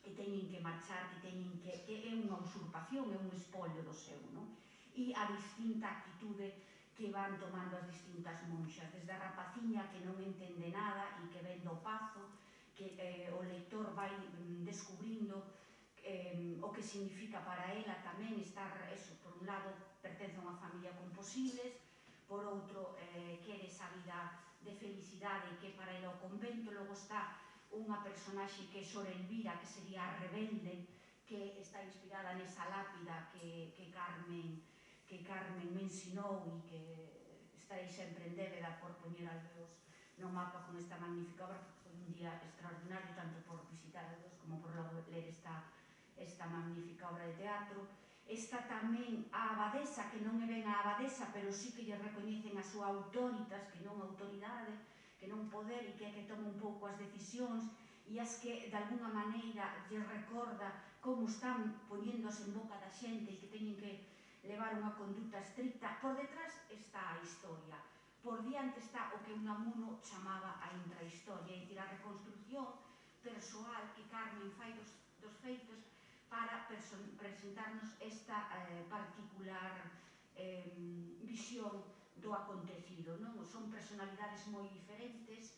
que teñen que marchar, que é unha usurpación, é un espolio do seu, non? E a distinta actitude que van tomando as distintas monxas, desde a rapaciña que non entende nada e que ven do pazo, que o lector vai descubrindo o que significa para ela tamén estar, por un lado, pertence a unha familia con posibles, por outro, quere esa vida de felicidade que para ela o convento. Logo está unha personaxe que é Sor Elvira, que sería a rebelde, que está inspirada nesa lápida que Carmen me ensinou e que estarei sempre en débeda por poñer alveos no mapa con esta magnífica obra, porque foi un día extraordinario tanto por visitar a Deus como por logo ler esta magnífica obra de teatro. Está tamén a abadesa, que non é ben a abadesa, pero sí que lle recoñecen a súa autoritas, que non autoridade, que non poder, e que é que toma un pouco as decisións, e as que, de alguna maneira, lle recorda como están poñéndose en boca da xente e que teñen que levar unha conduta estricta. Por detrás está a historia, por diante está o que Unamuno chamaba a intrahistoria, é dicir, a reconstrucción persoal que Carmen fai dos feitos para presentarnos esta particular visión do acontecido, non? Son personalidades moi diferentes.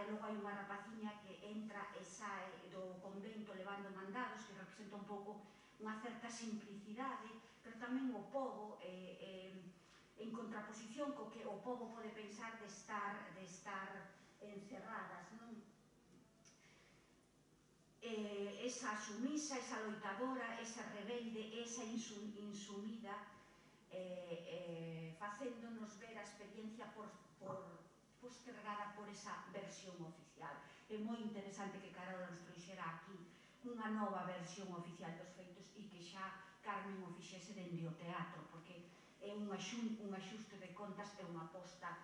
Logo hai unha rapaciña que entra e sae do convento levando mandados, que representa un pouco unha certa simplicidade, pero tamén o pobo en contraposición co que o pobo pode pensar de estar encerradas, non? Esa sumisa, esa loitadora, esa rebelde, esa insumida, facéndonos ver a experiencia postergada por esa versión oficial. É moi interesante que Carola nos trouxera aquí unha nova versión oficial dos feitos e que xa Carmen o fixese dende o teatro, porque é un axuste de contas e unha aposta,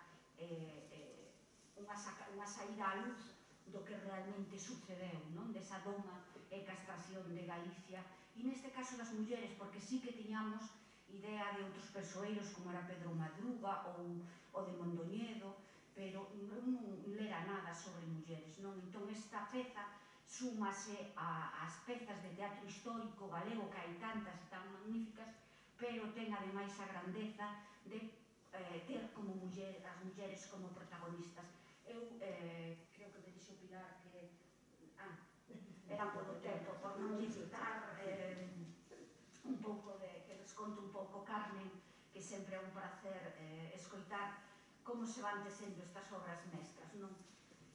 unha saída á luz do que realmente sucedeu, non? Desa doma e castración de Galicia, e neste caso das mulleres, porque sí que tiñamos idea de outros persoeiros como era Pedro Madruga ou o de Mondoñedo, pero non lera nada sobre mulleres, non? Entón esta peza súmase ás pezas de teatro histórico galego, que hai tantas e tan magníficas, pero ten ademais a grandeza de ter como as mulleres como protagonistas. Eu creo que me dixo Pilar que era polo tempo, por non citar un pouco que les conto un pouco Carmen, que sempre é un placer escoitar como se van tecendo estas obras mestras, non?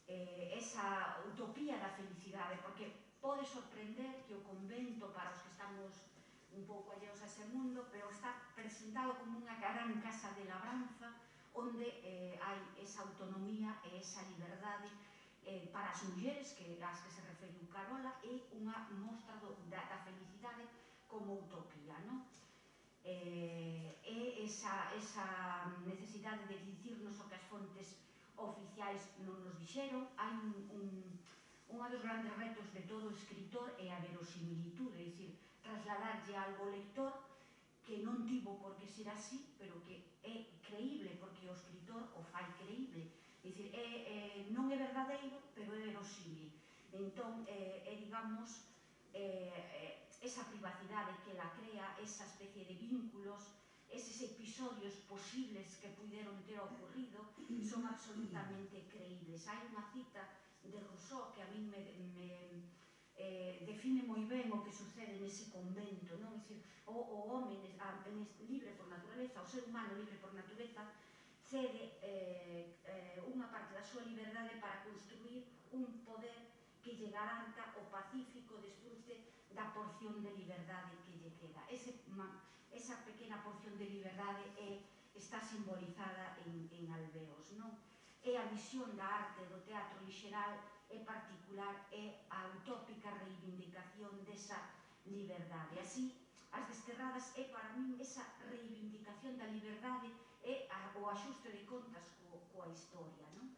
Esa utopía da felicidade, porque pode sorprender que o convento, para os que estamos un pouco alleos a ese mundo, pero está presentado como unha gran casa de labranza, onde hai esa autonomía e esa liberdade para as mulleres, ás que se referiu Carola, e unha mostra da felicidade como utopía, non? É esa necesidade de dicirnos o que as fontes oficiais non nos dixeron. Hai un dos grandes retos de todo escritor é a verosimilitude, é dicir, trasladarlle algo ao lector que non tivo por que ser así, pero que é creíble, porque o escritor o fai creíble. É dicir, non é verdadeiro, pero é verosímil. Entón, digamos, esa privacidade que ela crea, esa especie de vínculos, eses episodios posibles que puderon ter ocurrido, son absolutamente creíbles. Hai unha cita de Rousseau que a mí me define moi ben o que sucede nese convento, non? É dicir, o home libre por naturaleza, o ser humano libre por naturaleza, cede unha parte da súa liberdade para construir un poder que lle garanta o pacífico desfrute da porción de liberdade que lle queda. Esa pequena porción de liberdade está simbolizada en Alveos, non? É a visión da arte do teatro en xeral, é particular, é a utópica reivindicación desa liberdade. Así, As Desterradas é para min esa reivindicación da liberdade, é o axuste de contas coa historia, non?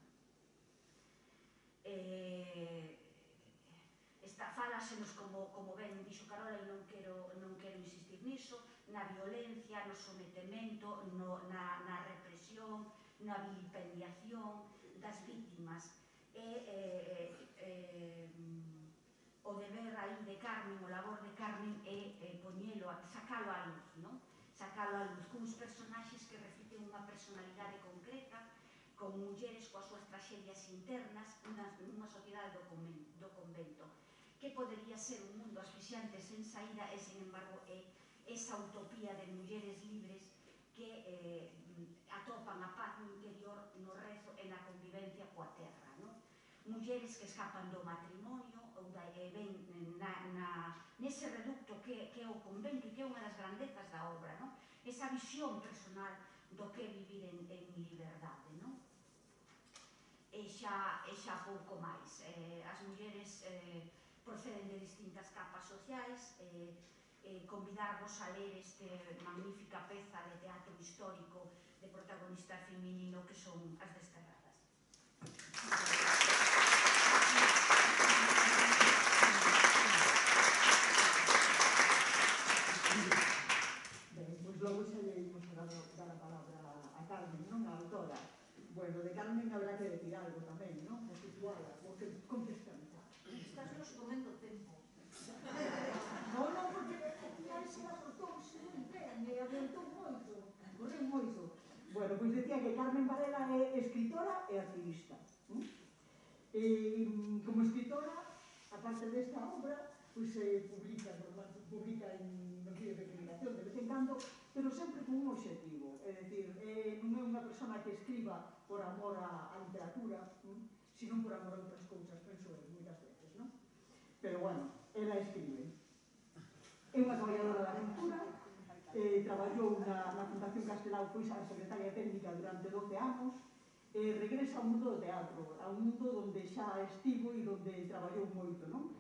Fálasenos, como ben dixo Carola, e non quero insistir niso, na violencia, no sometemento, na represión, na vilipendiación das vítimas. O deber aí de Carmen, o labor de Carmen é poñelo, sacalo á luz, non? Sacalo á luz cuns personaxes que reflicten unha personalidade concreta, con mulleres coas súas tragedias internas, nunha sociedade do convento, que podería ser un mundo asfixiante sen saída e, sen embargo, é esa utopía de mulleres libres que atopan a paz no interior, no rezo e na convivencia coa terra, non? Mulleres que escapan do matrimonio ou ven nese reducto que é o convento e que é unha das grandezas da obra, non? Esa visión personal do que é vivir en liberdade, non? E xa pouco máis. As mulleres proceden de distintas capas sociais, convidarvos a ler este magnífica peza de teatro histórico de protagonista feminino que son As Desterradas. Ben, pois logo xa lle imos dar a palabra a Carmen, non a autora. Bueno, de Carmen habrá que decir algo tamén, non? A situala, porque contextualizar. Estás nos comendo tempo. Non, porque al se aportouse moi ben e aventou moito, correu moito. Bueno, pois decía que Carmen Varela é escritora e activista. Como escritora, aparte desta obra, pois publica en medios de comunicación de vez en cando, pero sempre con un objetivo. É dicir, non é unha persona que escriba por amor á literatura, sino por amor a outras cousas, penso moitas veces, non? Pero, bueno, ela escribe. É unha traballadora da cultura, traballou na Fundación Castelao, foi a secretaria técnica durante 12 anos, regresa ao mundo do teatro, a un mundo onde xa estivo e onde traballou moito, non?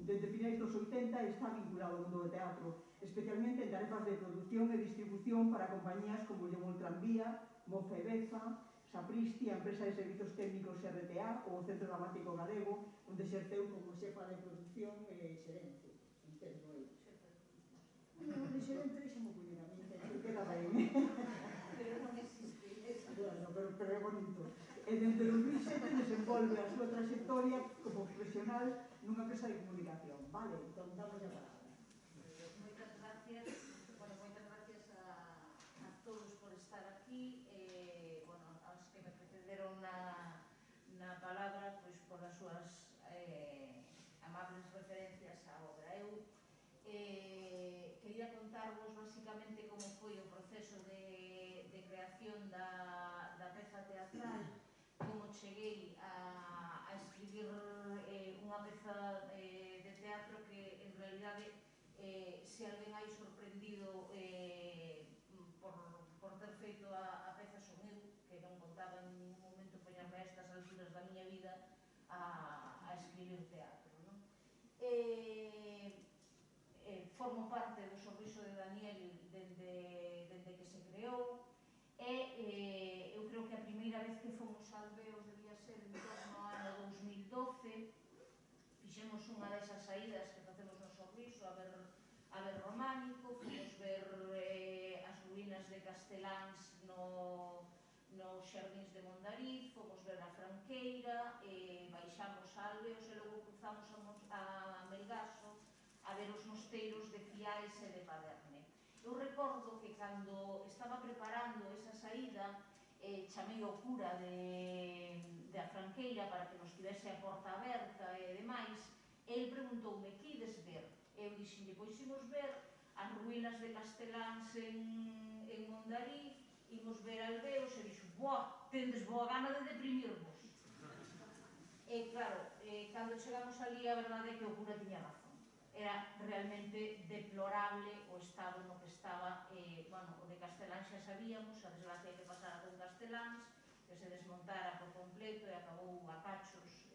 Desde finais dos 80 está vinculado ao mundo do teatro, especialmente en tarefas de producción e distribución para compañías como Llemol Tranvía, Moza e Beza, Sapristi, a empresa de servizos técnicos RTA ou o Centro Dramático Galego, onde exerceu como xefa de producción e xerente. Entendo aí. Non, de xerente deixamo poñer a mí, que queda ben. Pero non existe. Bueno, pero é bonito. E desde 2007 desenvolve a súa trayectoria como profesional nunha empresa de comunicación. Vale, entón damos a palabra. Moitas gracias. Bueno, moitas gracias a todos por estar aquí. Bueno, aos que me precederon na palabra, pois polas súas amables referencias á obra. Eu quería contarvos basicamente como foi o proceso de creación da peza teatral, como cheguei a escribir unha peza de teatro que en realidade se alguén hai sorprendido por ter feito a peza son eu, que non contaba en ningún momento poñarme a estas alturas da miña vida a escribir teatro, non? Formo parte do Sorriso de Daniel dende que se creou e eu creo que a primeira vez que fomos a Alveos debía ser en torno ao ano 2012. Fixemos unha desas saídas que facemos no Sorriso a ver románico, fomos ver as ruínas de Casteláns nos xardíns de Mondariz, fomos ver a Franqueira, baixamos a Alveos e logo cruzamos a Melgaso a ver os mosteiros de Fiais e de Paderne. Eu recordo que cando estaba preparando esa saída, chamei ao cura de a Franqueira para que nos tivese a porta aberta e demais, e ele preguntoume que ides ver. Eu dixenlle, pois imos ver as ruínas de Casteláns en Mondariz, imos ver Alveos, e dixo, boa, tendes boa gana de deprimirvos. E claro, cando chegamos ali, a verdade é que o cura tiña razón. Era realmente deplorable o estado no que estaba, bueno, o de Casteláns xa sabíamos, a desgracia que pasara con Casteláns, que se desmontara por completo e acabou a cachos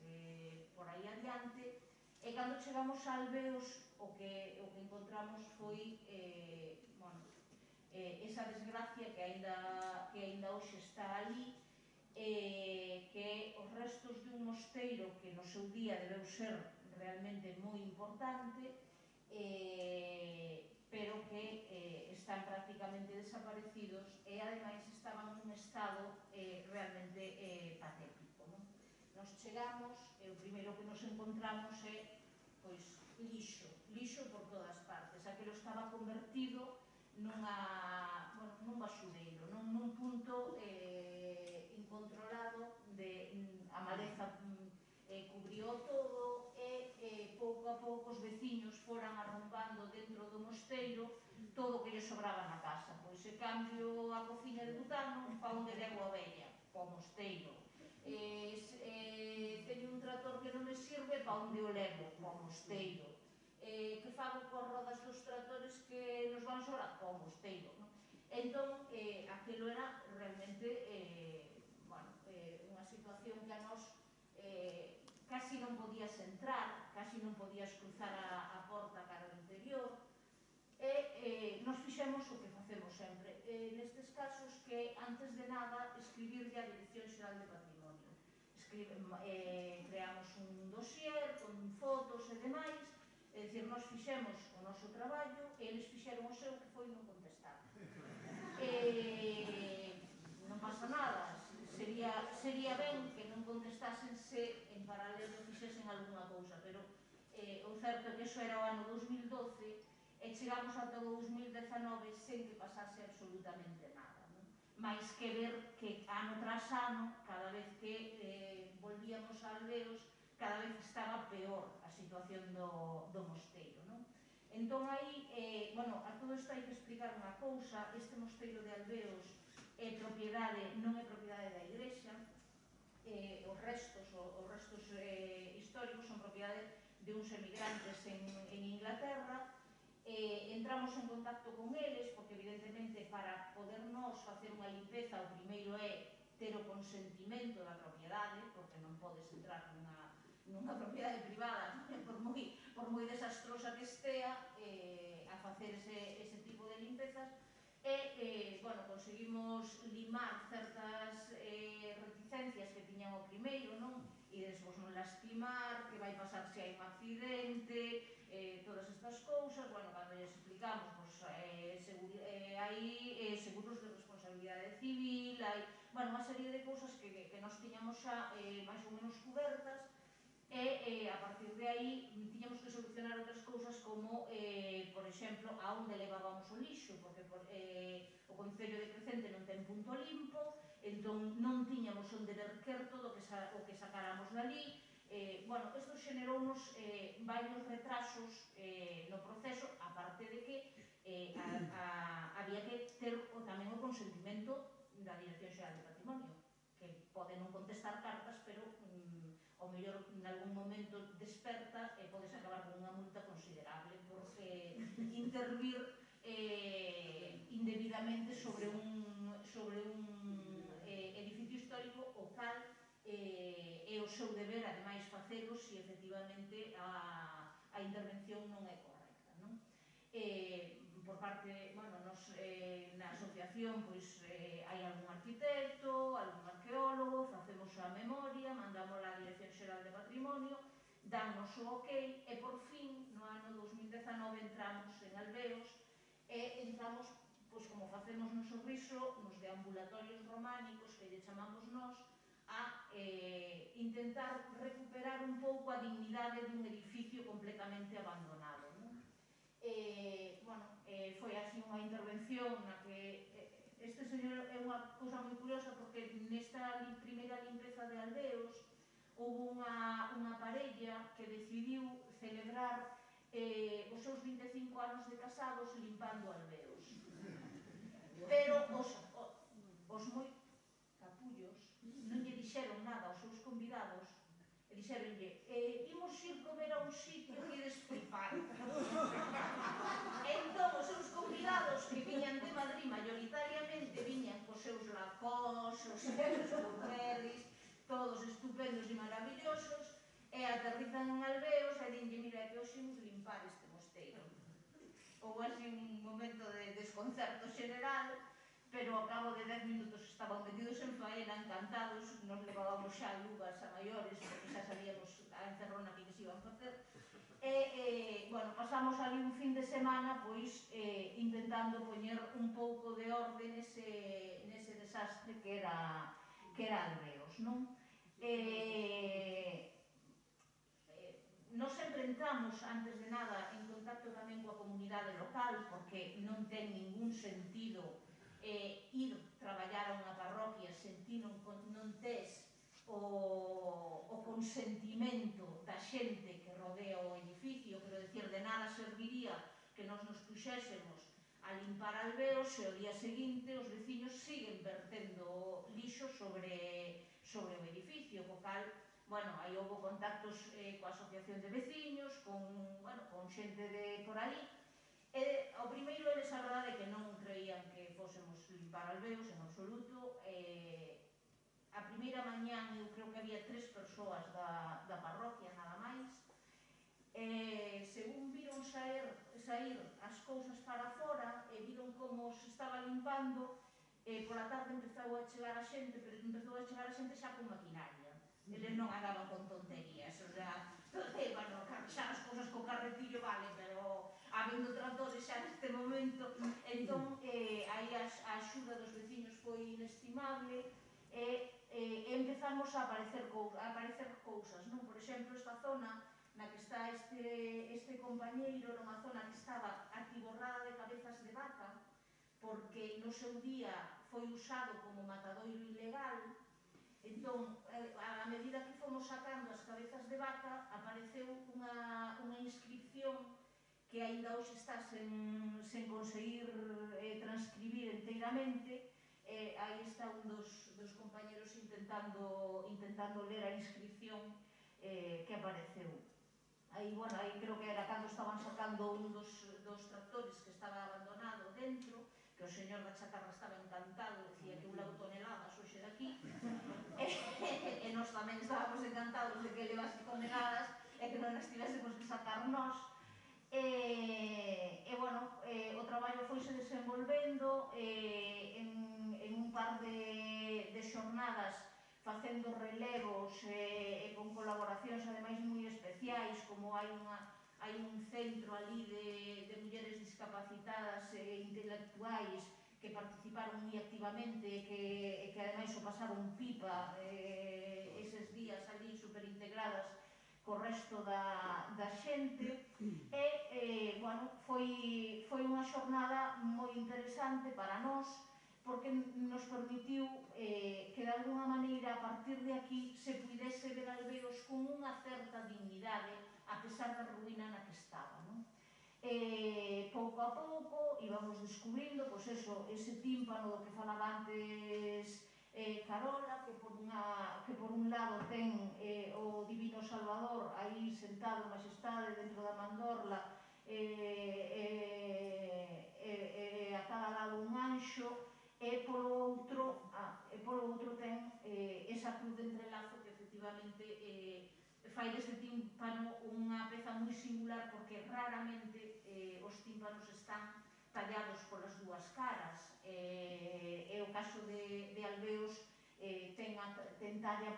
por aí adiante, e cando chegamos a Alveos o que encontramos foi, bueno, esa desgracia que aínda hoxe está ali, que os restos dun mosteiro que no seu día debeu ser realmente moi importante, pero que están prácticamente desaparecidos e ademais estaban nun estado realmente patético. Nos chegamos e o primeiro que nos encontramos é pois lixo por todas partes. Aquilo estaba convertido nun basureiro, nun punto incontrolado, a maleza cubrió todo e pouco a pouco os veciños foran arrombando dentro do mosteiro todo o que lle sobraba na casa. Pois se cambio a cociña de butano, pa onde levo a vella? Pa o mosteiro. Teño un trator que non me sirve, pa onde o levo? Pa o mosteiro. Que fago coas rodas dos tratores que nos van sobrar? Pa o mosteiro. Entón, aquilo era realmente unha situación que a nós casi non podías entrar, casi non podías cruzar a porta cara ao interior, e nos fixemos o que facemos sempre nestes casos, que antes de nada escribirle a Dirección Xeral de Patrimonio. Creamos un dossier con fotos e demais, é dicir, nos fixemos o noso traballo e eles fixeron o seu, que foi non contestar. Non pasa nada, sería ben que non contestasen se en paralelo fixesen algunha cousa, pero o certo é que iso era o ano 2012 e chegamos ata o 2019 sen que pasase absolutamente nada. Mais que ver que ano tras ano, cada vez que volvíamos a Alveos, cada vez estaba peor a situación do mosteiro. Entón aí, a todo isto hai que explicar unha cousa. Este mosteiro de Alveos non é propiedade da Igrexa, os restos históricos son propiedade de uns emigrantes en Inglaterra. Entramos en contacto con eles porque evidentemente para poder nos facer unha limpeza o primeiro é ter o consentimento da propiedade, porque non podes entrar nunha propiedade privada por moi desastrosa que estea a facer ese tipo de limpezas. E, conseguimos limar certas reticencias que tiñan o primeiro, non? E despois non lastimar, que vai pasar se hai un accidente, todas estas cousas. Cando lles explicamos, hai seguros de responsabilidade civil, hai unha serie de cousas que nos tiñamos xa máis ou menos cubertas, e a partir de aí tiñamos que solucionar outras cousas como, por exemplo, a onde levábamos o lixo, porque o Concello de Crecente non ten punto limpo, entón non tiñamos onde verter todo o que sacáramos dali. Isto xenerounos varios retrasos no proceso, aparte de que había que ter tamén o consentimento da Dirección Xeral de Patrimonio, que pode non contestar cartas, pero ao mellor nalgún momento desperta e podes acabar con unha multa considerable por intervir indebidamente sobre un edificio histórico, o cal é o seu deber, ademais, facelo se efectivamente a intervención non é correcta. Por parte, na asociación hai algún arquitecto, algún arqueólogo, facemos a memoria, mandamos a Dirección Xeral de Patrimonio, dannos o ok, e por fin, no ano 2019, entramos en Alveos e entramos, pois como facemos no Sorriso, nos deambulatorios románicos que lle chamamos nós, a intentar recuperar un pouco a dignidade dun edificio completamente abandonado, non? Foi así unha intervención na que este señor é unha cousa moi curiosa porque nesta primeira limpeza de Alveos houve unha parella que decidiu celebrar os seus 25 anos de casados limpando Alveos. Pero os moi capullos non lle dixeron nada aos seus convidados e dixeronlle imos ir comer a un sitio que ides flipar. Entón os seus convidados que viñan de Madrid maioritariamente viñan cos seus Lacoste, os seus Burberrys, todos estupendos e maravillosos, e aterrizan en Alveos e dinlle, mira, que hoxe imos limpar este mosteiro. Houve así un momento de desconcerto xeneral, pero ao cabo de 10 minutos estaban metidos en faena, encantados, nos levábamos xa luvas a maiores, porque xa sabíamos a encerrona que lles iban facer. Pasamos ali un fin de semana, pois, intentando poñer un pouco de orde nese desastre que era Alveos, non? Nós sempre entramos, antes de nada, en contacto tamén coa comunidade local, porque non ten ningún sentido ir traballar a unha parroquia se ti non tes o consentimento da xente que rodea o edificio, quero dicir, de nada serviría que nos puxésemos a limpar Alveos e o día seguinte os veciños siguen vertendo lixo sobre o edificio, co cal, aí houve contactos coa asociación de veciños, con xente de por aí. Ao primeiro, eles a verdade que non creían que fósemos limpar Alveos en absoluto. A primeira mañán eu creo que había 3 persoas da parroquia, nada máis. Según viron sair as cousas para fora e viron como se estaba limpando, pola tarde empezou a chegar a xente, pero empezou a chegar a xente xa con maquinaria. Eles non andaban con tonterías, o sea, carxar as cousas co carretillo vale, pero habendo tratores xa neste momento, entón aí a axuda dos veciños foi inestimable e empezamos a aparecer cousas, non? Por exemplo, esta zona na que está este compañeiro era unha zona que estaba atiborrada de cabezas de vaca porque no seu día foi usado como matadoiro ilegal. Entón, a medida que fomos sacando as cabezas de vaca, apareceu unha inscripción que aínda hoxe está sen conseguir transcribir enteiramente. Aí está un dos compañeros intentando ler a inscripción que apareceu. Aí creo que era cando estaban sacando un dos tractores que estaba abandonado dentro, que o señor da chatarra estaba encantado, decía que eu levo toneladas hoxe daqui, e nós tamén estábamos encantados de que levase toneladas e que non as tivésemos que sacar nós. O traballo foise desenvolvendo en un par de xornadas, facendo relevos e con colaboracións ademais moi especiais, como hai un centro ali de mulleres discapacitadas e intelectuais que participaron moi activamente e que ademais o pasaron pipa eses días ali superintegradas co resto da xente. Foi unha xornada moi interesante para nós porque nos permitiu que de alguna maneira a partir de aquí se pudese ver Alveos con unha certa dignidade a pesar da ruína na que estaba, non? Pouco a pouco íbamos descubrindo ese tímpano do que falaba antes Carola, que por un lado ten o Divino Salvador aí sentado en majestade dentro da mandorla a cada lado un anxo, e polo outro ten esa cruz de entrelazo que efectivamente fai deste tímpano unha peza moi singular porque raramente os tímpanos están tallados polas dúas caras. É o caso de Alveos, ten talla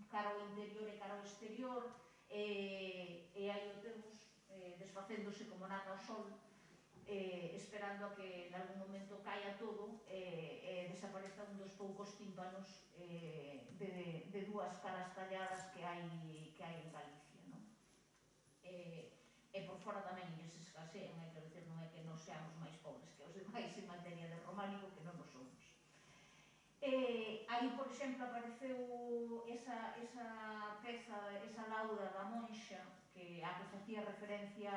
cara ao interior e cara ao exterior, e aí o temos desfacéndose como nada ao sol esperando a que en algún momento caia todo e desapareza un dos poucos tímpanos de dúas caras talladas que hai en Galicia, non? E por fora tamén lles escasean, hai que decir, non é que non seamos máis pobres que os demais en materia de románico, que non nos somos. Aí, por exemplo, apareceu esa peza, esa lauda da Monxa, a que facía referencia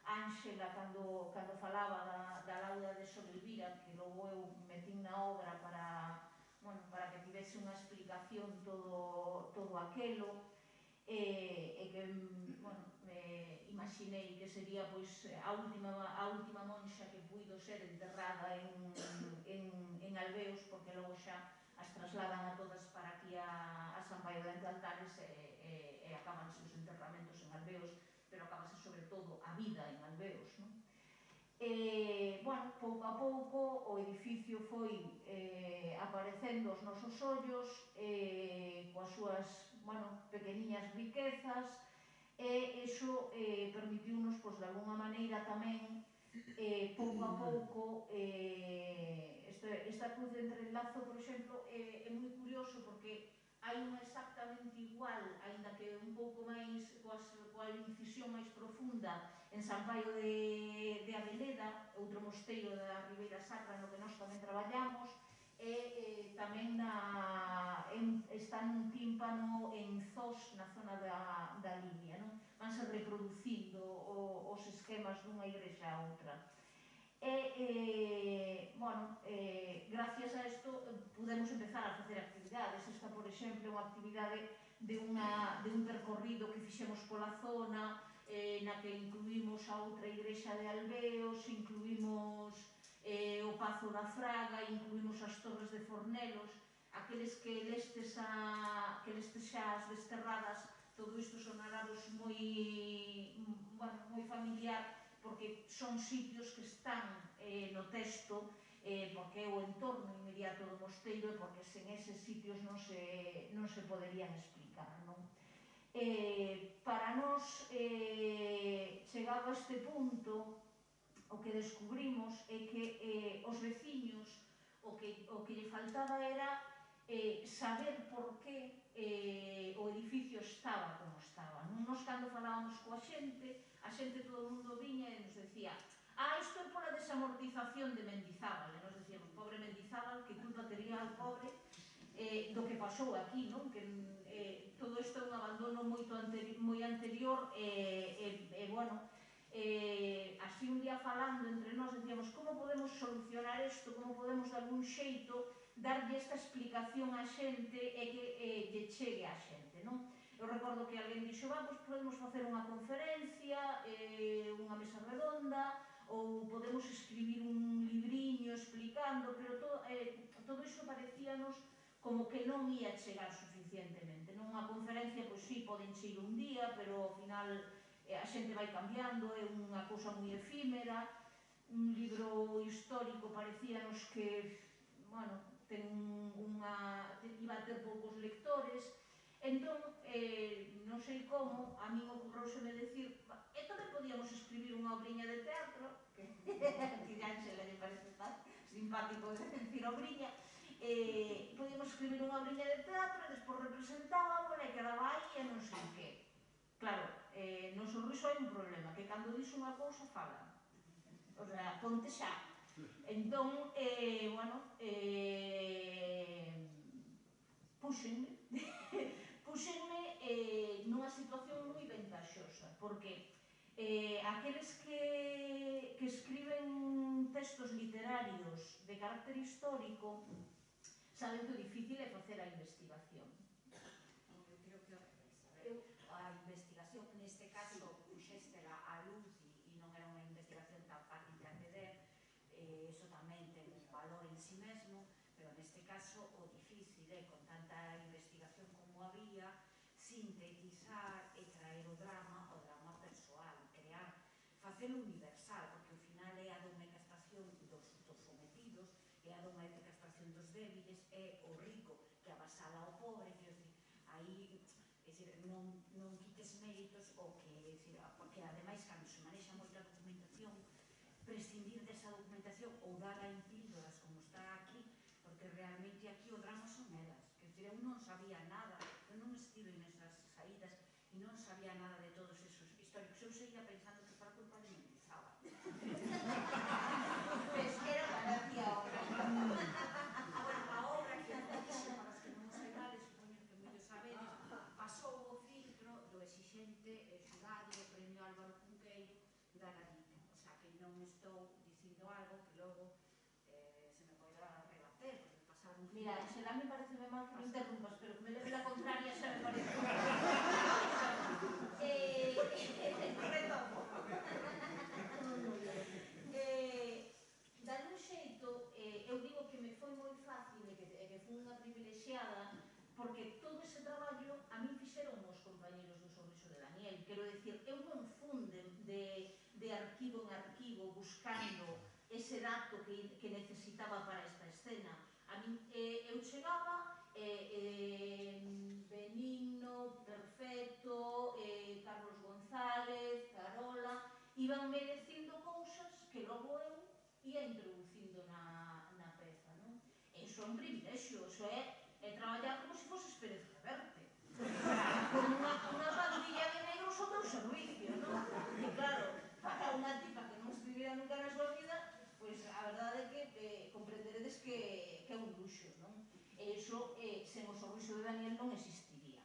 Ángela cando falaba da lauda de Sol Elvira, que logo eu metín na obra para que tivese unha explicación todo aquelo, e que, imaginei que sería a última monxa que puido ser enterrada en Albeos, porque logo xa as trasladan a todas para aquí a San Baio de Altares e acabanse os enterramentos en Albeos, pero acabase sobre todo a vida en Albeos, non? Pouco a pouco o edificio foi aparecendo aos nosos ollos coas súas pequeniñas riquezas, e iso permitiunos, de alguna maneira tamén, pouco a pouco, esta cruz de entrelazo, por exemplo, é moi curioso porque hai unha exactamente igual, aínda que un pouco máis, coa incisión máis profunda, en San Baio de Abeleda, outro mosteiro da Ribeira Sacra no que nós tamén traballamos, e tamén está nun tímpano en Zos, na zona da Limia, non? Vanse reproducindo os esquemas dunha igrexa a outra. Gracias a isto podemos empezar a facer actividades. Esta, por exemplo, é unha actividade de un percorrido que fixemos pola zona, na que incluímos a outra igrexa de Albeos, incluímos o Pazo da Fraga, incluímos as Torres de Fornelos, aqueles que lestes xa as desterradas, todo isto sonarados moi familiar, porque son sitios que están no texto, porque é o entorno inmediato do mosteiro e porque sen eses sitios non se poderían explicar, non? Para nós, chegado a este punto, o que descubrimos é que os veciños o que lle faltaba era saber por que o edificio estaba como estaba. Nos, cando falábamos coa xente, a xente, todo o mundo viña e nos decía: isto é pola desamortización de Mendizábal. E nos decíamos: pobre Mendizábal, que culpa tería o pobre do que pasou aquí, non? Que todo isto é un abandono moi anterior así un día falando entre nós decíamos: como podemos solucionar isto, como podemos de algún xeito darlle esta explicación á xente e que lle chegue á xente, non? Eu recordo que alguén dixo: pois podemos facer unha conferencia, unha mesa redonda, ou podemos escribir un libriño explicando, pero todo iso parecíanos como que non ia chegar suficientemente. Nunha conferencia, pois sí, poden ir un día, pero ao final a xente vai cambiando, é unha cousa moi efímera. Un libro histórico parecíanos que, iba a ter poucos lectores. Entón, non sei como, a min ocurrouseme decir: e tamén podíamos escribir unha obriña de teatro, que a Ángela lle parece tan simpático decir obriña, podíamos escribir unha obriña de teatro e despois representábamos e quedaba aí e non sei que. Claro, no Sorriso hai un problema, que cando dis unha cousa fala. O sea, ponte xa. Entón, púxenme nunha situación moi ventaxosa, porque aqueles que escriben textos literarios de carácter histórico saben que o difícil é facer a investigación. Eu creo que a investigación, neste caso, puxéstela á luz e non era unha investigación tan fácil de acceder, eso tamén ten un valor en sí mesmo, pero neste caso o difícil é, con tanta investigación como había, sintetizar e traer o drama persoal, crear, facelo universal, porque ao final é a doma e castración dos sometidos, é a doma e castración dos débiles, é o rico que avasala ao pobre, aí non quites méritos o que, porque ademais cando se manexa moita documentación dara en píldoras como está aquí, porque realmente aquí o drama son elas. Que decir, eu non sabía nada, eu non estive nesas saídas e non sabía nada de todos esos históricos. Eu seguía pensando que para culpa de Mendizábal. Pesquera parecía obra. Bueno, a obra que antísima, para os que non saibades, supoño que moi sabedes, pasou o filtro do exixente xurado do premio Álvaro Cunqueiro da Galicia. O sea, que non estou dicindo algo que logo se me poderá rebater, porque pasaron... Mira, será me parece mal que me interrumpas, pero que me leve la contraria xa me parece. Retomo. Dar un xeito, eu digo que me foi moi fácil e que fui unha privilexiada, porque todo ese traballo a mí fixeron os compañeros do Sorriso de Daniel. Quero dicir, eu non funden de arquivo en arquivo buscando ese dato que necesitaba para esta escena. A mí, eu chegaba, Benigno, Perfecto, Carlos González, Carola, ibanme dicindo cousas que logo eu ia introducindo na peza, non? Iso é un privilexio, iso é traballar como se foses Pérez Reverte. Con unha pandilla de negros ao teu servicio, non? E claro, para unha tipa que non escribira nunca na súa vida, pois a verdade é que comprenderedes que é un luxo, non? E iso, sen o Sorriso de Daniel non existiría.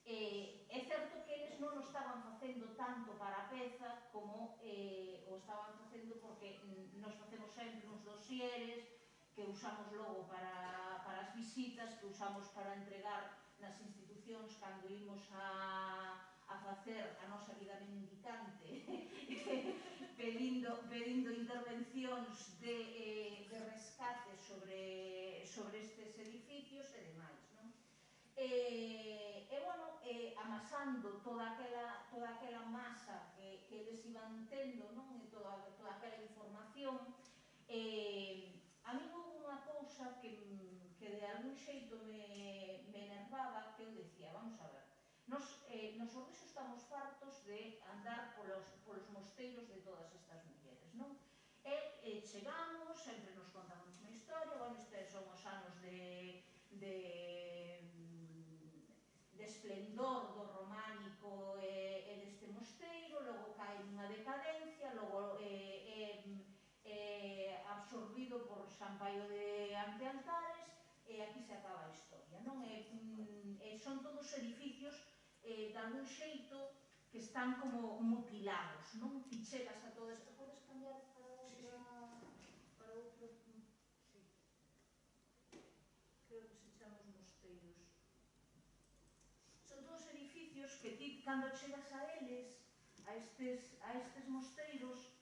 É certo que eles non o estaban facendo tanto para a peza como o estaban facendo porque nos facemos sempre uns dosieres que usamos logo para as visitas, que usamos para entregar nas institucións cando imos a facer a nosa vida mendicante pedindo intervencións de rescate sobre estes edificios e demais, non? E, bueno, amasando toda aquela masa que eles iban tendo, non? E toda aquela información, a mí houve unha cousa que de algún xeito me enervaba, que eu decía, vamos a ver, nos Sorriso estamos fartos de andar polos mosteiros de todas estas mulleres, non? E chegamos, sempre nos contan a mesma historia, bueno, estes son os anos de esplendor do románico e deste mosteiro, logo cae nunha decadencia, logo absorbido por San Paio de Antealtares e aquí se acaba a historia, non? Son todos edificios de algún xeito que están como mutilados, non? E chegas a todo isto. Podes cambiar para outro? Sí. Creo que se chaman os mosteiros. Son todos edificios que ti, cando chegas a eles, a estes mosteiros,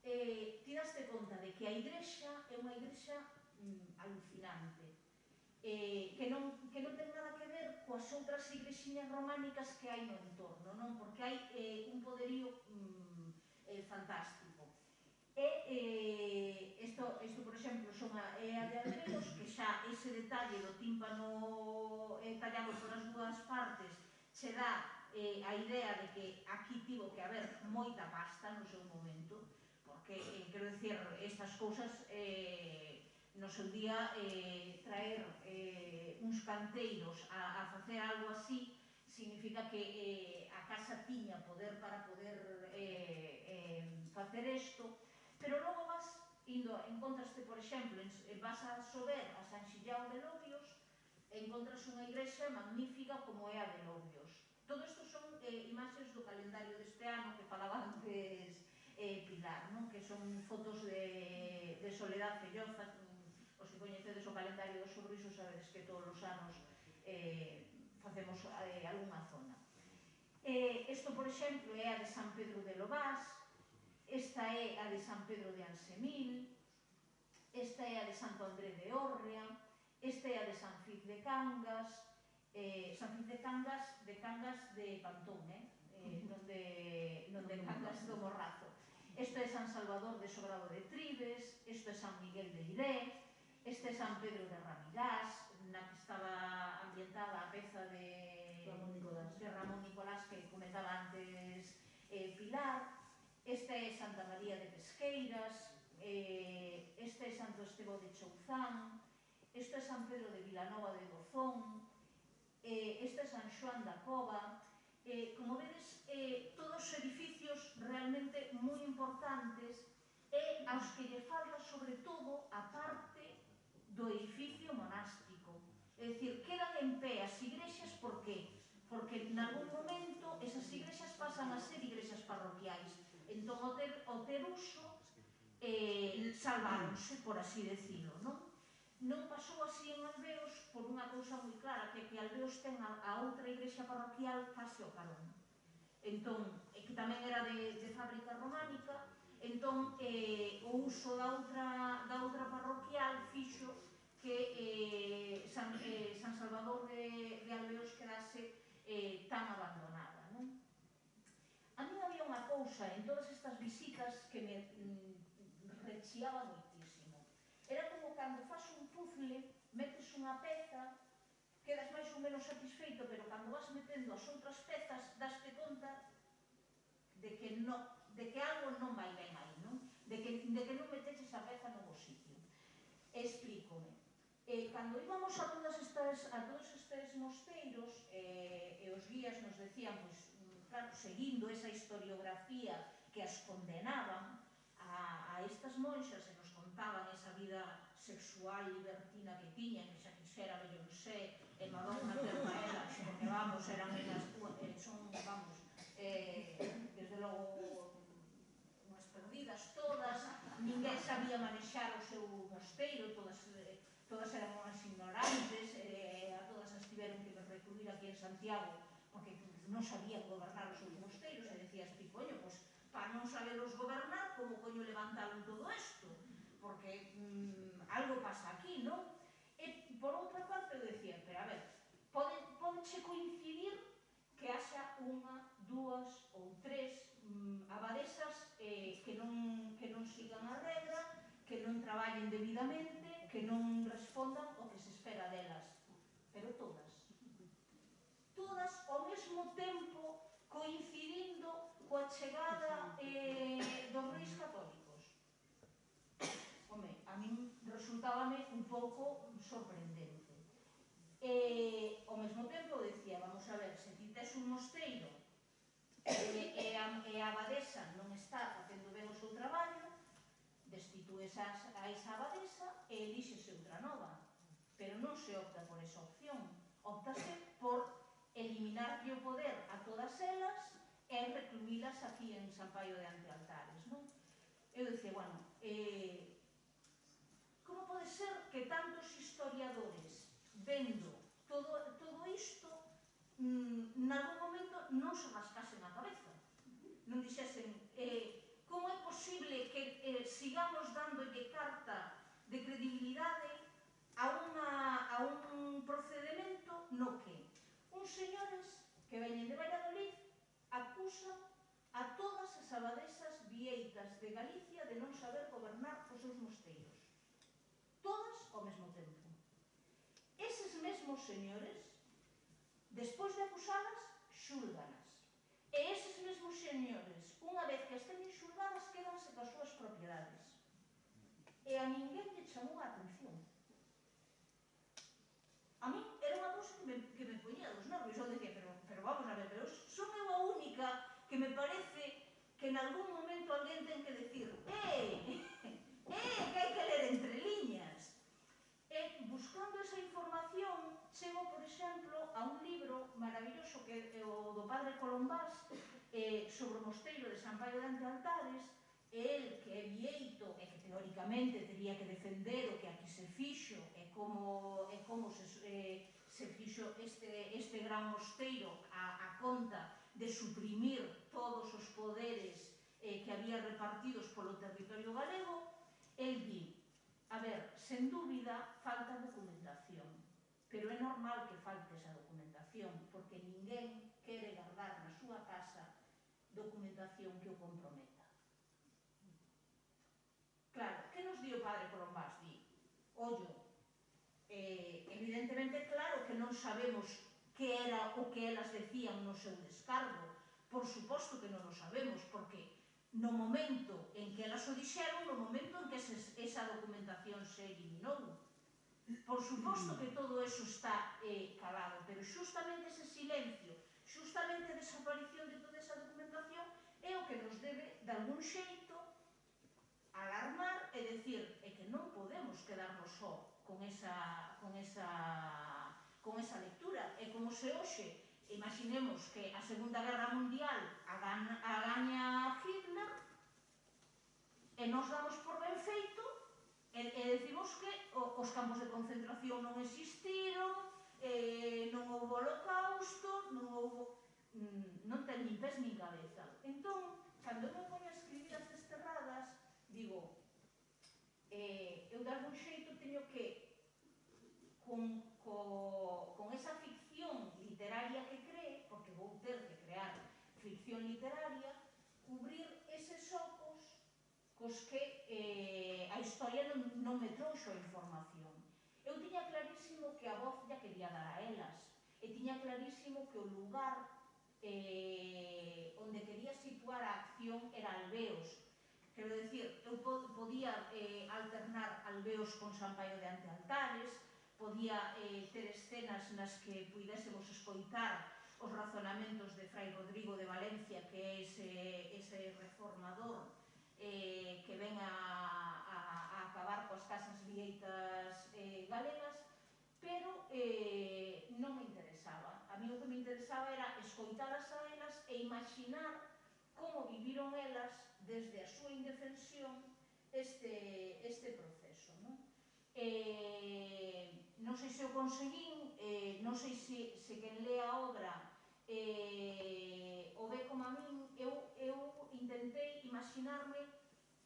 ti daste conta de que a igrexa é unha igrexa alucinante, que non ten nada que ver coas outras igrexiñas románicas que hai no entorno, non? Porque hai un poderío fantástico. Isto, por exemplo, é a de Alberos, que xa ese detalle do tímpano tallado por as dúas partes che dá a idea de que aquí tivo que haber moita pasta no seu momento, porque, quero dicir, estas cousas no seu día traer uns canteiros a facer algo así significa que a casa tiña poder para poder facer isto, pero logo vas indo, encontraste, por exemplo, vas a Sober, a San Xillao de Lobios, e encontras unha igrexa magnífica como é a de Lobios. Todo isto son imaxes do calendario deste ano que falaba antes Pilar, non? Que son fotos de Soledad Felloza. Os que coñecedes o calendario do Sorriso sabedes que todos os anos facemos algunha zona. Isto, por exemplo, é a de San Pedro de Lobás, esta é a de San Pedro de Ansemil, esta é a de Santo André de Órrea, esta é a de San Fiz de Cangas, San Fiz de Cangas de Pantón, non de Cangas do Morrazo. Isto é San Salvador de Sobrado de Tribes, isto é San Miguel de Iré, este é San Pedro de Ramilás, na que estaba ambientada a peza de Ramón Nicolás que comentaba antes Pilar. Esta é Santa María de Pesqueiras, este é Santo Estevo de Chouzán, isto é San Pedro de Vilanova de Dozón, isto é San Xoán da Cova. Como vedes, todos edificios realmente moi importantes e aos que lle falta sobre todo a parte do edificio monástico. É dicir, quedan en pé as igrexas, por qué? Porque en algún momento esas igrexas pasan a ser igrexas parroquiais. Entón, o ter uso, salváronse, por así decirlo, non? Non pasou así en Albeos por unha cousa moi clara, que Albeos ten a outra igrexa parroquial case ao carón. Entón, que tamén era de fábrica románica, entón o uso da outra parroquial fixo que San Salvador de Albeos quedase tan abandonada, non? A mí había unha cousa en todas estas visitas que me rechiaba moitísimo. Era como cando fas un puzzle, metes unha peza, quedas máis ou menos satisfeito, pero cando vas metendo as outras pezas, daste conta de que algo non vai ben aí, non? De que non meteches a peza no bo sitio. Explícome. Cando íbamos a todos estes mosteiros, e os guías nos decían, pois, claro, seguindo esa historiografía que as condenaban a estas monxas e nos contaban esa vida sexual libertina que tiñan, que xa quixera Beyoncé e Madonna ter elas, porque vamos, eran unhas, son, vamos, desde logo unhas perdidas todas, ninguén sabía manexar o seu mosteiro, todas eran unhas ignorantes, a todas as tiveron que recluir aquí en Santiago porque non sabían gobernar os seus mosteiros, e decías, coño, pois, para non saberlos gobernar, como coño levantaron todo isto? Porque algo pasa aquí, non? E, por outra parte, eu decía, pero a ver, podeche coincidir que haxa unha, dúas ou tres abadesas que non sigan a regra, que non traballen debidamente, que non respondan o que se espera delas. Pero todas ao mesmo tempo coincidindo coa chegada dos reis católicos. Home, a min resultábame un pouco sorprendente. Ao mesmo tempo decía, vamos a ver, se ti tes un mosteiro e a abadesa non está facendo ben o seu traballo, destitues a esa abadesa e elíxese outra nova. Pero non se opta por esa opción, optase por eliminarlle o poder a todas elas e recluílas aquí en San Paio de Antealtares, non? Eu dicía, bueno, como pode ser que tantos historiadores, vendo todo isto, nalgún momento non se rascasen a cabeza? Non dixesen, como é posible que sigamos dándolle carta de credibilidade a un procedimento no que uns señores que veñen de Valladolid acusan a todas as abadesas vieitas de Galicia de non saber gobernar os seus mosteiros. Todas ao mesmo tempo. Eses mesmos señores, despois de acusalas, xúlganas. E eses mesmos señores, unha vez que as teñen xulgadas, quedanse coas súas propiedades. E a ninguén lle chamou a atención. A min era unha cousa que me poñía dos nervios. Eu decía, pero vamos a ver, pero son eu a única que me parece que en algún momento alguén ten que decir que hai que ler entre liñas. E buscando esa información, chego, por exemplo, a un libro maravilloso que é o do padre Colombás sobre o mosteiro de San Paio de Antealtares, e el, que é vieito e que teóricamente tería que defender o que aquí se fixo e como se fixo este gran mosteiro a conta de suprimir todos os poderes que había repartidos polo territorio galego, el di, a ver, sen dúbida falta documentación, pero é normal que falte esa documentación, porque ninguén quere guardar na súa casa documentación que o comprometa. Claro, que nos di o padre Colombás? Di, ollo, evidentemente, claro que non sabemos que era o que elas decían no seu descargo, por suposto que non o sabemos, porque no momento en que elas o dixeron, no momento en que esa documentación se eliminou. Por suposto que todo eso está calado, pero xustamente ese silencio, xustamente a desaparición de toda esa documentación é o que nos debe, de algún xeito, alarmar e decir que non podemos quedarnos só con esa lectura. É como se hoxe imaginemos que a Segunda Guerra Mundial a gaña Hitler e nos damos por ben feito e decimos que os campos de concentración non existiron, non houve holocausto, non ten nin pés nin cabeza. Entón, cando me poño a escribir as desterradas, digo, eu de algún xeito teño que con esa ficción literaria que cree, porque vou ter que crear ficción literaria, cubrir eses ocos cos que a historia non me trouxo a información. Eu tiña clarísimo que a voz ya quería dar a elas, e tiña clarísimo que o lugar onde quería situar a acción era Alveos. Quero dicir, eu podía alternar Alveos con San Paio de Antealtares, podía ter escenas nas que puidésemos escoitar os razonamentos de Fray Rodrigo de Valencia, que é ese reformador que ven a acabar coas casas vieitas galegas, pero non me interesaba. A mí o que me interesaba era escoitalas a elas e imaginar como viviron elas desde a súa indefensión este proceso. Non sei se o conseguín, non sei se quen lea a obra o ve como a min. Eu intentei imaginarme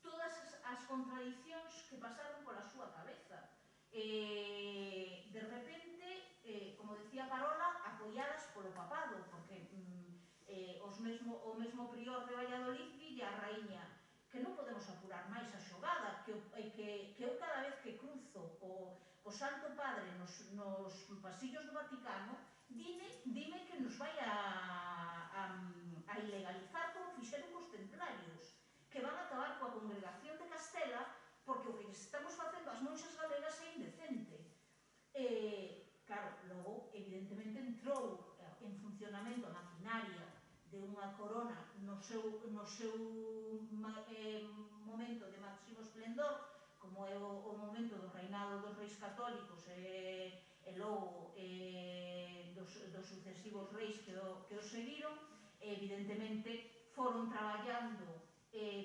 todas as contradicións que pasaron pola súa cabeza. De repente, como decía Carola, apoiadas polo papado, porque o mesmo prior de Valladolid dille a raíña que non podemos apurar máis a xogada, que eu cada vez que cruzo o Santo Padre nos pasillos do Vaticano, dime que nos vai a ilegalizar como fixeron cos templarios, que van a acabar coa congregación de Castela, porque o que estamos facendo as monxas galegas é indecente. Claro, logo, evidentemente, entrou en funcionamento a maquinaria de unha corona no seu momento de máximo esplendor, como é o momento do reinado dos reis católicos e logo dos sucesivos reis que o seguiron. Evidentemente foron traballando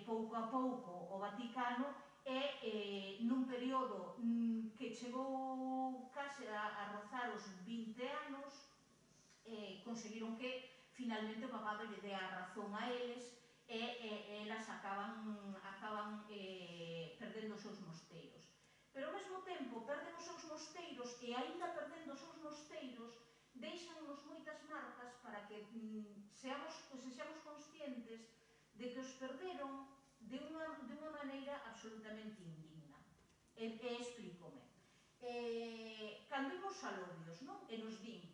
pouco a pouco o Vaticano e nun período que chegou case a rozar os 20 anos conseguiron que finalmente o papado lle dea a razón a eles e elas acaban perdendo os seus mosteiros. Pero ao mesmo tempo perden os seus mosteiros e aínda perdendo os seus mosteiros deixannos moitas marcas para que sexamos conscientes de que os perderon de unha maneira absolutamente indigna. E explícome. Cando imos a Lobios, non? E nos din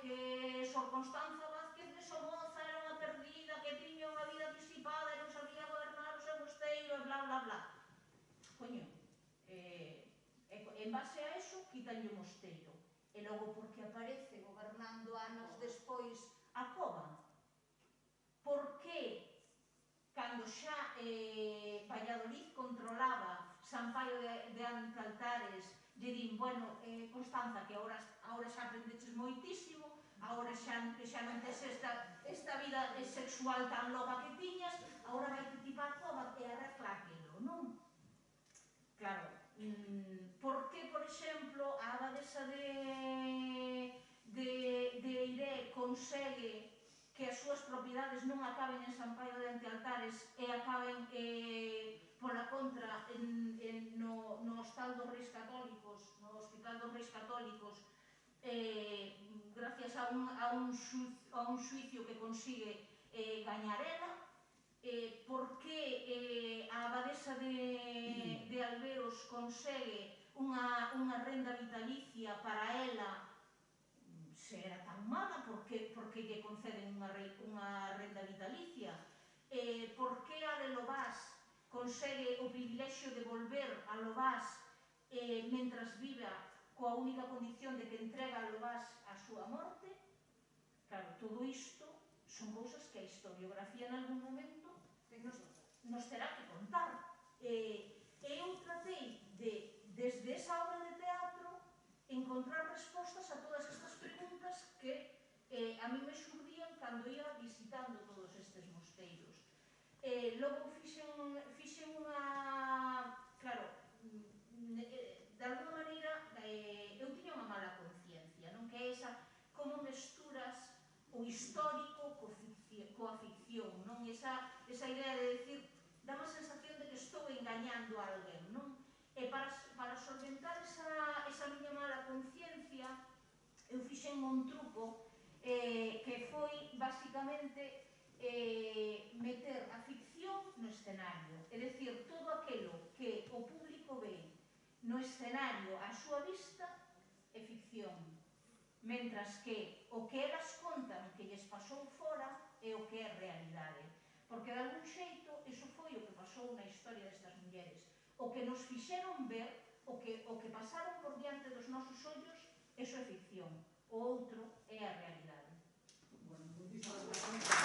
que Sor Constanza Vázquez de Somoza era unha perdida, que tiña unha vida disipada e non sabía gobernar o seu mosteiro e bla, bla, bla. Coño, en base a eso, quítanlle o mosteiro. E logo porque aparece gobernando anos despois a cova. Por que cando xa Valladolid controlaba San Paio de Antealtares lle din, bueno, Constanza, que agora xa aprendeches moitísimo, agora xa non tes esta vida sexual tan loca que tiñas, agora vaite ti pa a cova e arregla aquilo, non? Claro, por que, por exemplo, a abadesa de Eiré consegue que as súas propiedades non acaben en San Paio de Antealtares e acaben pola contra no Hostal dos Reis Católicos, no Hospital dos Reis Católicos, gracias a un xuicio que consigue gañar ela? Por que a abadesa de Alveos consegue unha renda vitalicia para ela, se era tan mala, porque lle conceden unha renda vitalicia? por que a de Lobás consegue o privilexio de volver a Lobás mentras viva coa única condición de que entrega a Lobás a súa morte. Claro, todo isto son cousas que a historiografía en algún momento nos terá que contar. Eu tratei de, desde esa obra de teatro, encontrar respostas a todas estas preguntas que a mí me xurdían cando ia visitando todos estes mosteiros. Logo fixen unha... Claro, de alguma maneira eu tiña unha mala conciencia, non? Que é esa, como mesturas o histórico coa ficción, non? Esa idea de decir, dá unha sensación de que estou engañando a alguén, non? E para solventar esa miña mala conciencia, eu fixen un truco que foi, basicamente, meter a ficción no escenario. É dicir, todo aquilo que o público ve no escenario a súa vista é ficción, mentras que o que elas contan que lles pasou fora é o que é realidade. Porque, de algún xeito, iso foi o que pasou na historia destas mulleres. O que nos fixeron ver, o que pasaron por diante dos nosos ollos, iso é ficción. O outro é a realidade. Bueno, moitísimas gracias.